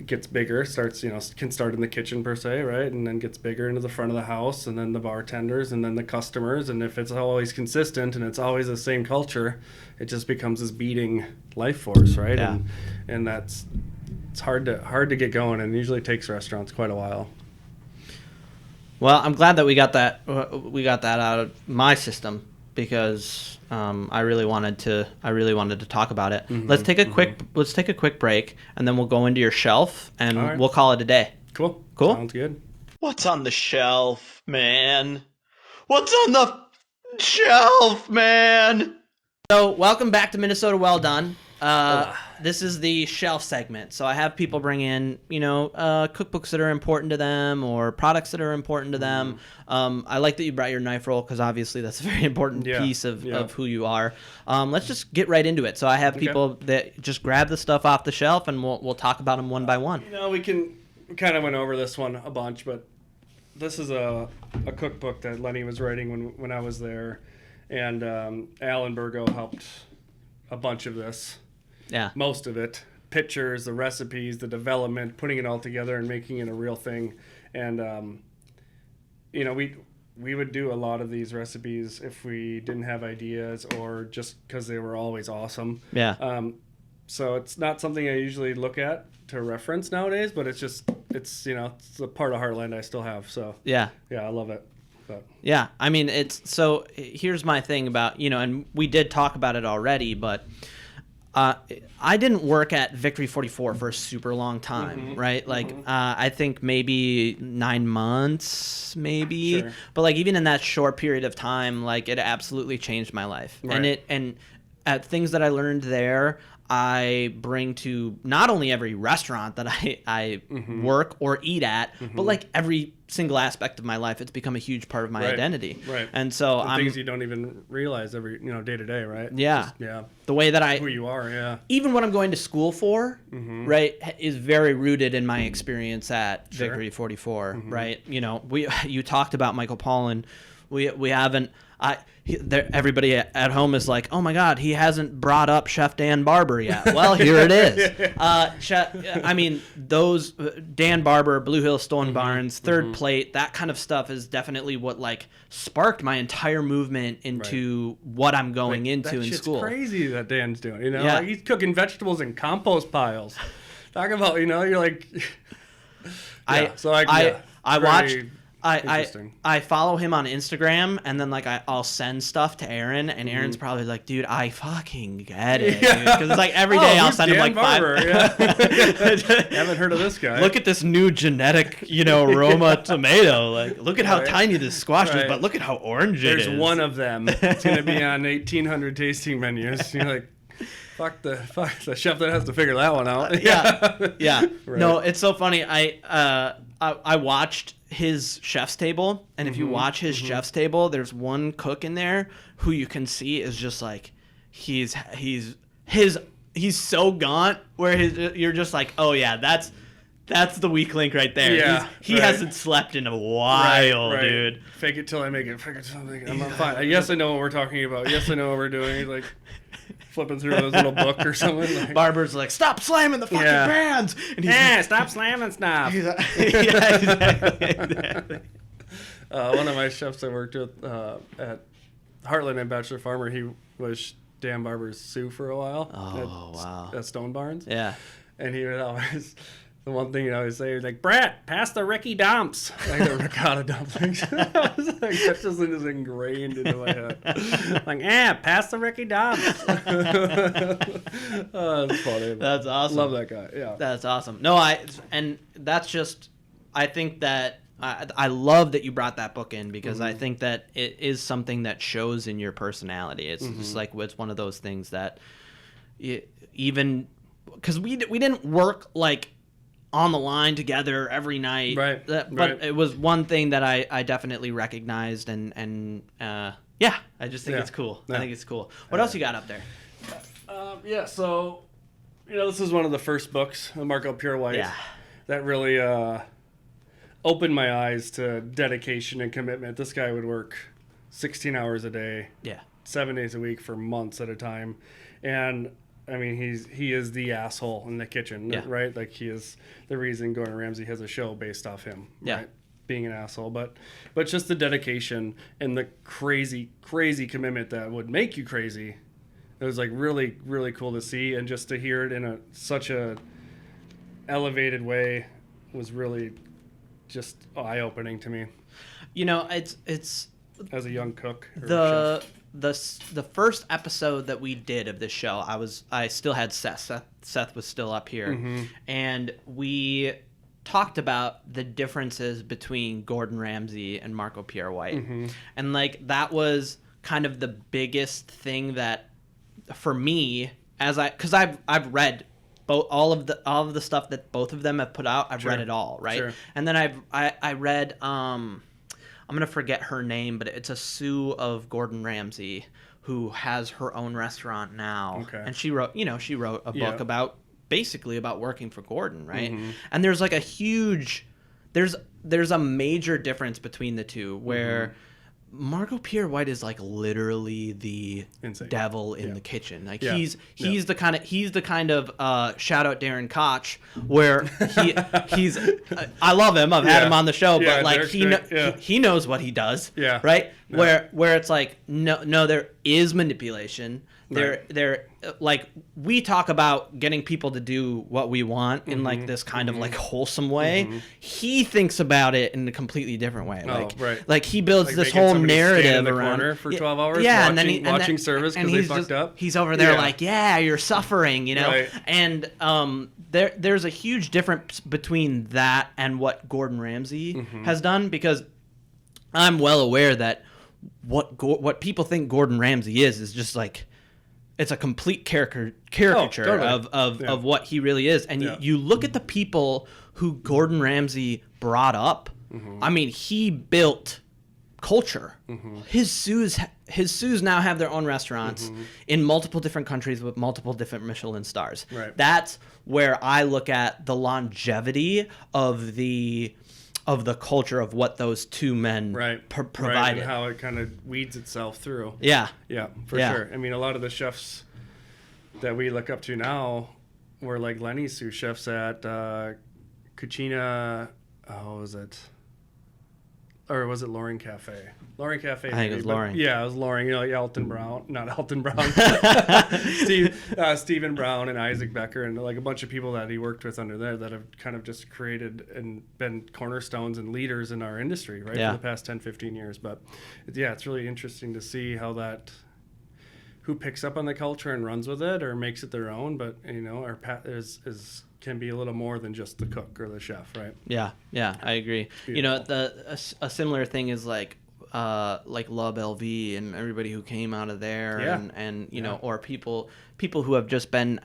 gets bigger, can start in the kitchen per se, right? And then gets bigger into the front of the house, and then the bartenders, and then the customers. And if it's always consistent and it's always the same culture, it just becomes this beating life force, right? Yeah. And it's hard to get going, and it usually takes restaurants quite a while. Well, I'm glad that we got that out of my system, because I really wanted to talk about it. Let's take a quick break, and then we'll go into your shelf, and we'll call it a day. Cool. Cool. Sounds good. What's on the shelf, man? What's on the shelf, man? So, welcome back to Minnesota Well Done. This is the shelf segment. So I have people bring in, cookbooks that are important to them or products that are important to them. I like that you brought your knife roll because obviously that's a very important piece of who you are. Let's just get right into it. So I have people that just grab the stuff off the shelf and we'll talk about them one by one. We kind of went over this one a bunch, but this is a cookbook that Lenny was writing when I was there. And Alan Burgo helped a bunch of this. Yeah. Most of it. Pictures, the recipes, the development, putting it all together and making it a real thing. And, we would do a lot of these recipes if we didn't have ideas or just because they were always awesome. Yeah. So it's not something I usually look at to reference nowadays, but it's a part of Heartland I still have. So, yeah, I love it. But. Yeah, I mean, here's my thing about, and we did talk about it already, but I didn't work at Victory 44 for a super long time, right? Like, I think maybe 9 months, maybe. Sure. But, like, even in that short period of time, like, it absolutely changed my life. Right. And at things that I learned there, I bring to not only every restaurant that I work or eat at, but like every single aspect of my life. It's become a huge part of my identity. Right. And so things you don't even realize every day to day, right? Yeah. The way that who you are, yeah. Even what I'm going to school for, right, is very rooted in my experience at Victory 44, right? You talked about Michael Pollan. We haven't. Everybody at home is like, oh my God, he hasn't brought up Chef Dan Barber yet. Well, here it is. Those Dan Barber, Blue Hill Stone Barns, Third Plate, that kind of stuff is definitely what like sparked my entire movement into what I'm going into in school. It's crazy that Dan's doing. Like he's cooking vegetables in compost piles. Talk about you're like. I watched. I follow him on Instagram, and then like I'll send stuff to Aaron, and Aaron's probably like, "Dude, I fucking get it," because it's like every day I'll send him like Barber, 5. Haven't heard of this guy. Look at this new genetic, Roma tomato. Like, look at how tiny this squash is, but look at how orange it is. There's one of them. It's gonna be on 1,800 tasting menus. You're like. Fuck the chef that has to figure that one out. Yeah. Right. No, it's so funny. I watched his chef's table, and if you watch his chef's table, there's one cook in there who you can see is just like he's so gaunt where you're just like, oh yeah, that's the weak link right there. Yeah, he hasn't slept in a while, dude. Fake it till I make it. Fake it till I make it. I'm fine. Yes, I know what we're talking about. Yes, I know what we're doing. He's like flipping through his little book or something. Like, Barber's like, stop slamming the fucking pans. And he's stop slamming stuff. Exactly. One of my chefs I worked with at Heartland and Bachelor Farmer, he was Dan Barber's sous for a while. Oh, wow. At Stone Barns. Yeah. And he would always... The one thing he'd always say was like, Brett, pass the Ricky Dumps. Like the ricotta dumplings. That just is ingrained into my head. Like, pass the Ricky Dumps. That's funny. That's awesome. Love that guy. Yeah. That's awesome. No, I think that I love that you brought that book in because I think that it is something that shows in your personality. It's just like, it's one of those things that even, because we didn't work like, on the line together every night, right? But it was one thing that I definitely recognized, and I just think it's cool. I think it's cool. What else you got up there? So this is one of the first books, Marco Pure White, that really opened my eyes to dedication and commitment. This guy would work 16 hours a day, 7 days a week for months at a time, and I mean, he is the asshole in the kitchen, right? Like, he is the reason Gordon Ramsay has a show based off him, right? Being an asshole. But just the dedication and the crazy, crazy commitment that would make you crazy. It was, like, really, really cool to see. And just to hear it in such a elevated way was really just eye-opening to me. It's... As a young cook or chef. The first episode that we did of this show, I still had Seth. Seth was still up here, and we talked about the differences between Gordon Ramsay and Marco Pierre White. Mm-hmm. And like that was kind of the biggest thing that for me because I've read all of the stuff that both of them have put out. I've read it all, right? Sure. And then I read I'm gonna forget her name, but it's a Sue of Gordon Ramsay who has her own restaurant now. Okay. And she wrote a book about basically about working for Gordon, right? Mm-hmm. And there's like there's a major difference between the two where Marco Pierre White is like literally the devil in the kitchen. Like he's the kind of shout out Darren Koch where he's I love him. I've had him on the show, but like he knows what he does. Yeah. Right? Yeah. Where it's like no there is manipulation. There like we talk about getting people to do what we want in like this kind of like wholesome way. He thinks about it in a completely different way. Like he builds like this whole narrative in the around corner for 12 hours watching service because they fucked up. He's over there like, you're suffering, you know. Right. And there's a huge difference between that and what Gordon Ramsay has done, because I'm well aware that what people think Gordon Ramsay is just like it's a complete caricature of what he really is. And you look at the people who Gordon Ramsay brought up. I mean, he built culture. His Sues now have their own restaurants in multiple different countries with multiple different Michelin stars. Right. That's where I look at the longevity of the culture of what those two men provided. And how it kind of weeds itself through. Yeah, for sure. I mean, a lot of the chefs that we look up to now were like Lenny's sous chefs at Cucina. What was it? Or was it Loring Cafe? Loring Cafe. I think it was Loring. Yeah, it was Loring. You know, like Elton Brown. Not Elton Brown. Stephen Brown and Isaac Becker and like a bunch of people that he worked with under there that have kind of just created and been cornerstones and leaders in our industry, right? For the past 10, 15 years. But it's really interesting to see how who picks up on the culture and runs with it or makes it their own. But, you know, our path can be a little more than just the cook or the chef, right? Yeah, I agree. You know, a similar thing is like Love LV and everybody who came out of there, and you know, or people who have just been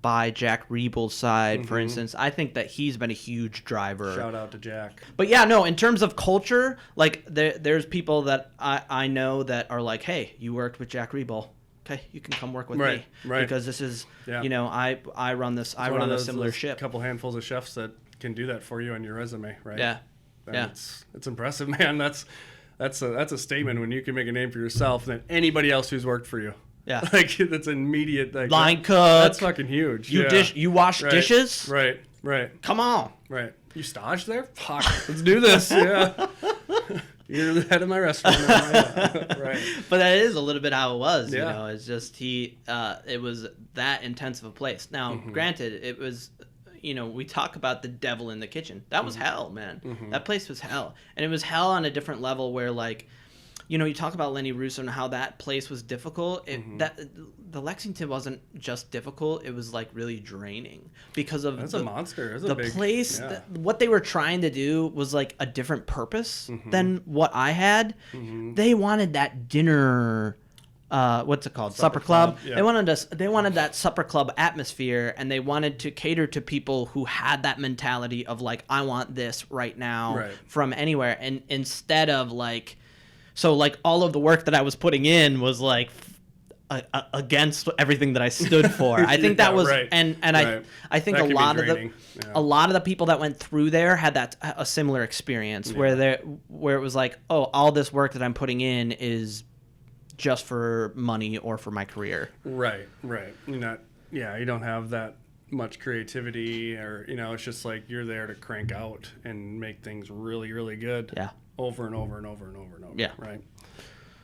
by Jack Riebel's side, for instance. I think that he's been a huge driver. Shout out to Jack. But in terms of culture, like there's people that I know that are like, hey, you worked with Jack Riebel. Okay, you can come work with me, because this is, you know, I run this. I run a similar ship. A couple handfuls of chefs that can do that for you on your resume, right? Yeah. It's impressive, man. That's a statement when you can make a name for yourself than anybody else who's worked for you. Yeah, like that's immediate. Like, line cook. That's fucking huge. You wash dishes. Right. Come on. Right. You stage there? Fuck. Let's do this. Yeah. You're the head of my restaurant now. Right. But that is a little bit how it was. You know, it's just it was that intense of a place. Now, granted, it was. You know, we talk about the devil in the kitchen. That was hell, man. That place was hell. And it was hell on a different level where, like, you know, you talk about Lenny Russo and how that place was difficult. The Lexington wasn't just difficult. It was, like, really draining because of a monster. The place, what they were trying to do was, like, a different purpose than what I had. They wanted that dinner... what's it called? Supper club. Yeah. They wanted that supper club atmosphere, and they wanted to cater to people who had that mentality of like, I want this right now from anywhere. And instead of like, so like all of the work that I was putting in was like against everything that I stood for. I think that was, and I think a lot of the people that went through there had a similar experience where it was like, oh, all this work that I'm putting in is just for money or for my career. Right. You don't have that much creativity, or, you know, it's just like you're there to crank out and make things really, really good. Yeah. Over and over and over and over and over. Yeah. Right.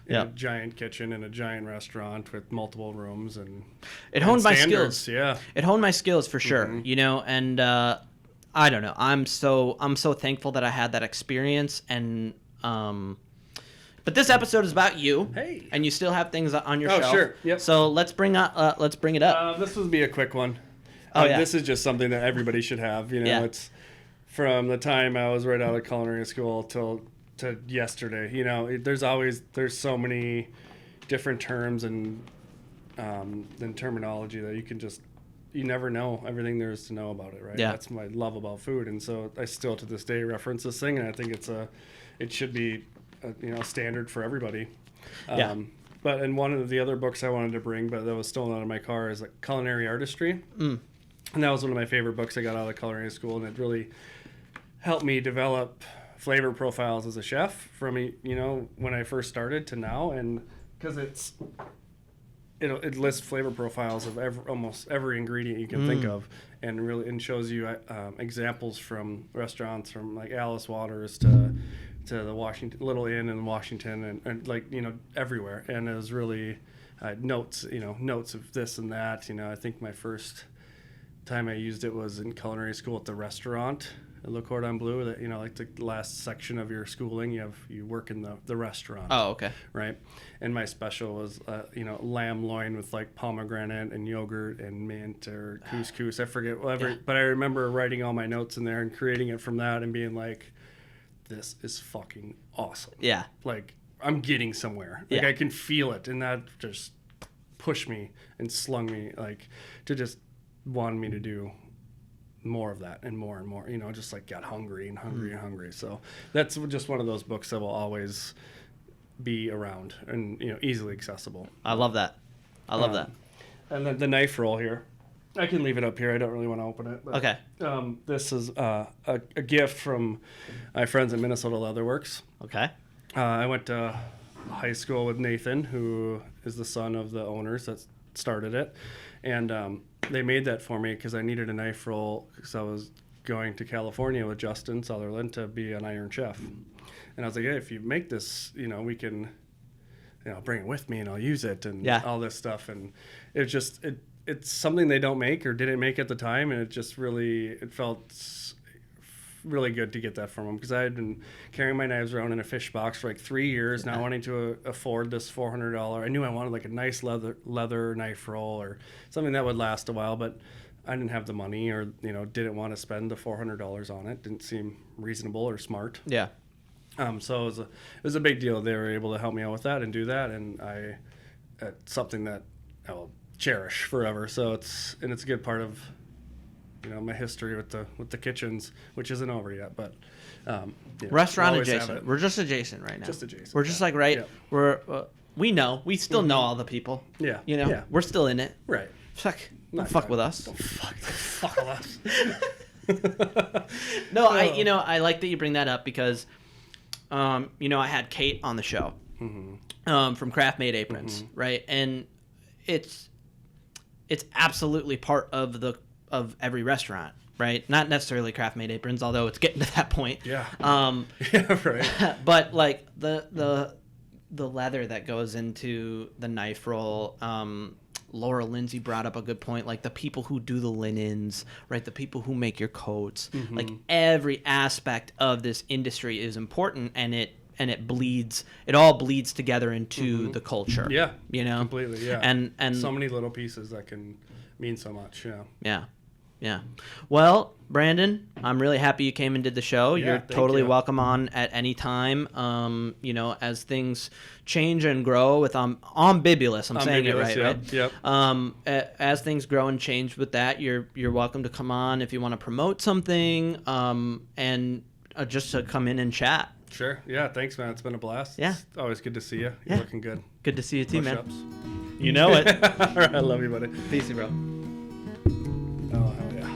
A giant kitchen and a giant restaurant with multiple rooms and it honed my skills. Yeah. It honed my skills for sure. You know, and I don't know. I'm so thankful that I had that experience, and but this episode is about you. Hey. And you still have things on your shelf. Oh, sure. Yep. So let's bring it up. This would be a quick one. Oh, This is just something that everybody should have. You know, it's from the time I was right out of culinary school to yesterday. You know, there's so many different terms and terminology that you never know everything there is to know about it, right? Yeah. That's my love about food, and so I still to this day reference this thing, and I think it should be standard for everybody. But in one of the other books I wanted to bring, but that was stolen out of my car, is like Culinary Artistry. And that was one of my favorite books I got out of culinary school, and it really helped me develop flavor profiles as a chef from when I first started to now, and because it lists flavor profiles of almost every ingredient you can think of, and shows you examples from restaurants from like Alice Waters to the Washington Little Inn in Washington and like everywhere, and it was really notes of this and that. I think my first time I used it was in culinary school at the restaurant at Le Cordon Bleu. That like the last section of your schooling, you work in the restaurant. Oh, okay. Right. And my special was lamb loin with like pomegranate and yogurt and mint or couscous. I forget whatever, but I remember writing all my notes in there and creating it from that and being like, this is fucking awesome. Yeah. Like I'm getting somewhere. Like I can feel it, and that just pushed me and slung me like to just wanted me to do more of that and more, just like got hungry and hungry. So that's just one of those books that will always be around and, easily accessible. I love that. that. And then the knife roll here, I can leave it up here. I don't really want to open it. But, okay. This is a gift from my friends at Minnesota Leatherworks. Okay. I went to high school with Nathan, who is the son of the owners that started it. And they made that for me because I needed a knife roll because I was going to California with Justin Sutherland to be an Iron Chef. And I was like, hey, if you make this, we can, bring it with me and I'll use it and all this stuff. And it just, it's something they don't make or didn't make at the time. And it felt really good to get that from them because I had been carrying my knives around in a fish box for like 3 years, not wanting to afford this $400. I knew I wanted like a nice leather knife roll or something that would last a while, but I didn't have the money or didn't want to spend the $400 on it. Didn't seem reasonable or smart. Yeah. So it was a big deal. They were able to help me out with that and do that, and it's something that I will cherish forever. So it's a good part of my history with the kitchens, which isn't over yet, but restaurant adjacent. We're just adjacent right now. Just adjacent. We're just like we're we still know all the people. Yeah. We're still in it. Right. Don't fuck with us. Don't fuck with us. No, I like that you bring that up because I had Kate on the show from Craft Made Aprons, right? And it's absolutely part of every restaurant, right? Not necessarily Craft Made Aprons, although it's getting to that point. Yeah. Yeah, right. But like the leather that goes into the knife roll, Laura Lindsay brought up a good point, like the people who do the linens, right? The people who make your coats, like every aspect of this industry is important, and it all bleeds together into the culture. Yeah. Completely. Yeah. And so many little pieces that can mean so much. Yeah. Yeah. Well, Brandon, I'm really happy you came and did the show. You're totally welcome on at any time. As things change and grow with Ombibulous, I'm saying it right? Yep. As things grow and change with that, you're welcome to come on if you want to promote something, and just to come in and chat. Sure. Yeah. Thanks, man. It's been a blast. Yeah. It's always good to see you. You're looking good. Good to see you too, Push-ups. man. You know it. All right. I love you, buddy. Peace, bro. Oh, hell yeah.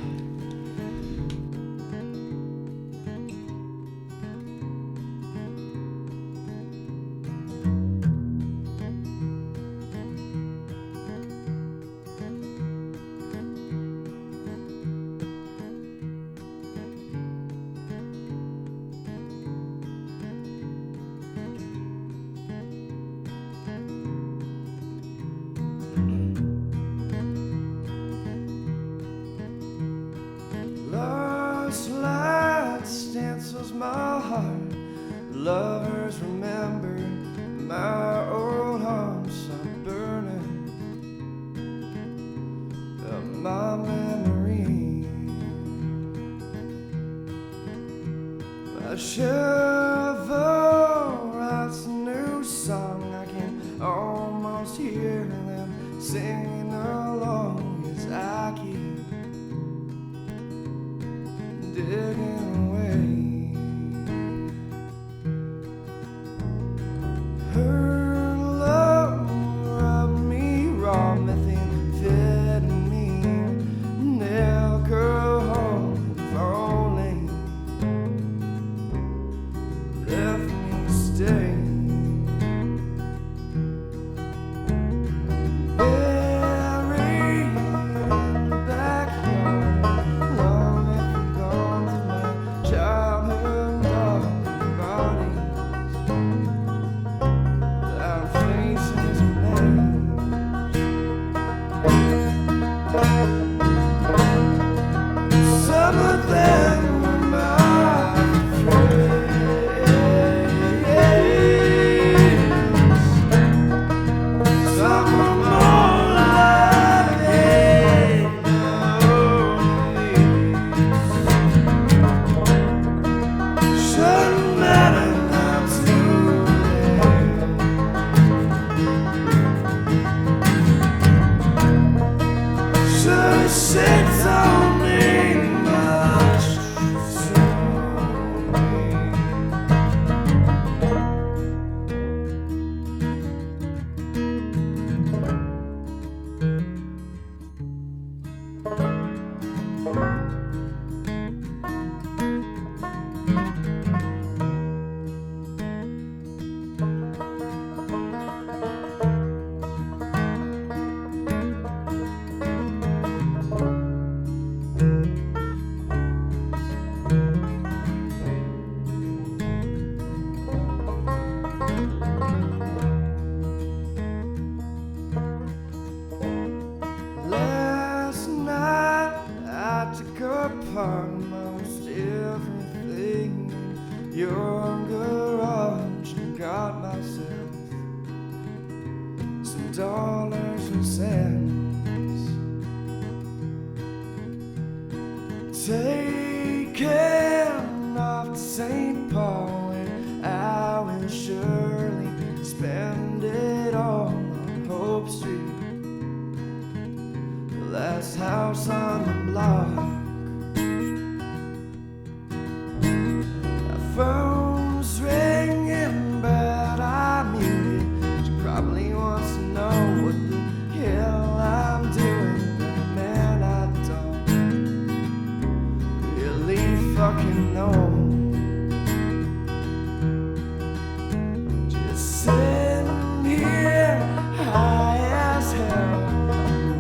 My heart, lovers remember my old arms are burning of my memory. A shovel writes a new song. I can almost hear them singing along as I keep digging away. Her love rubbed me raw, methamphetamine, alcohol, if only left me stay. Buried in the backyard, long after gone to my childhood dark bodies. Without faces or names. Some of them were my friends. Some were more like enemies. Shouldn't matter now to them. Should've said something much to me. Last night I took apart most everything in your garage and got myself some dollars and cents. Taken off to St. Paul, where I will surely spend it all on Hope Street, the last house on the block. Our phone's ringing, but I muted. She probably wants to know what the hell I'm doing. But man, I don't really fucking know. Just sitting here high as hell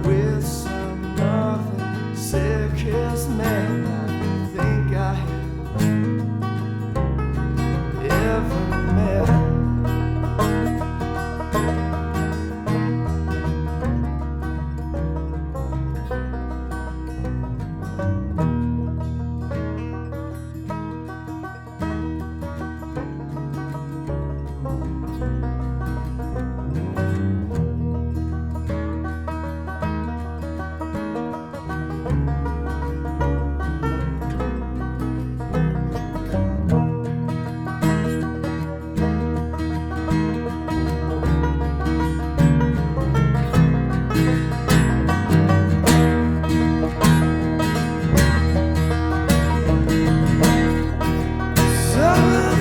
with some nothing, sickest man I think I have ever met. Some of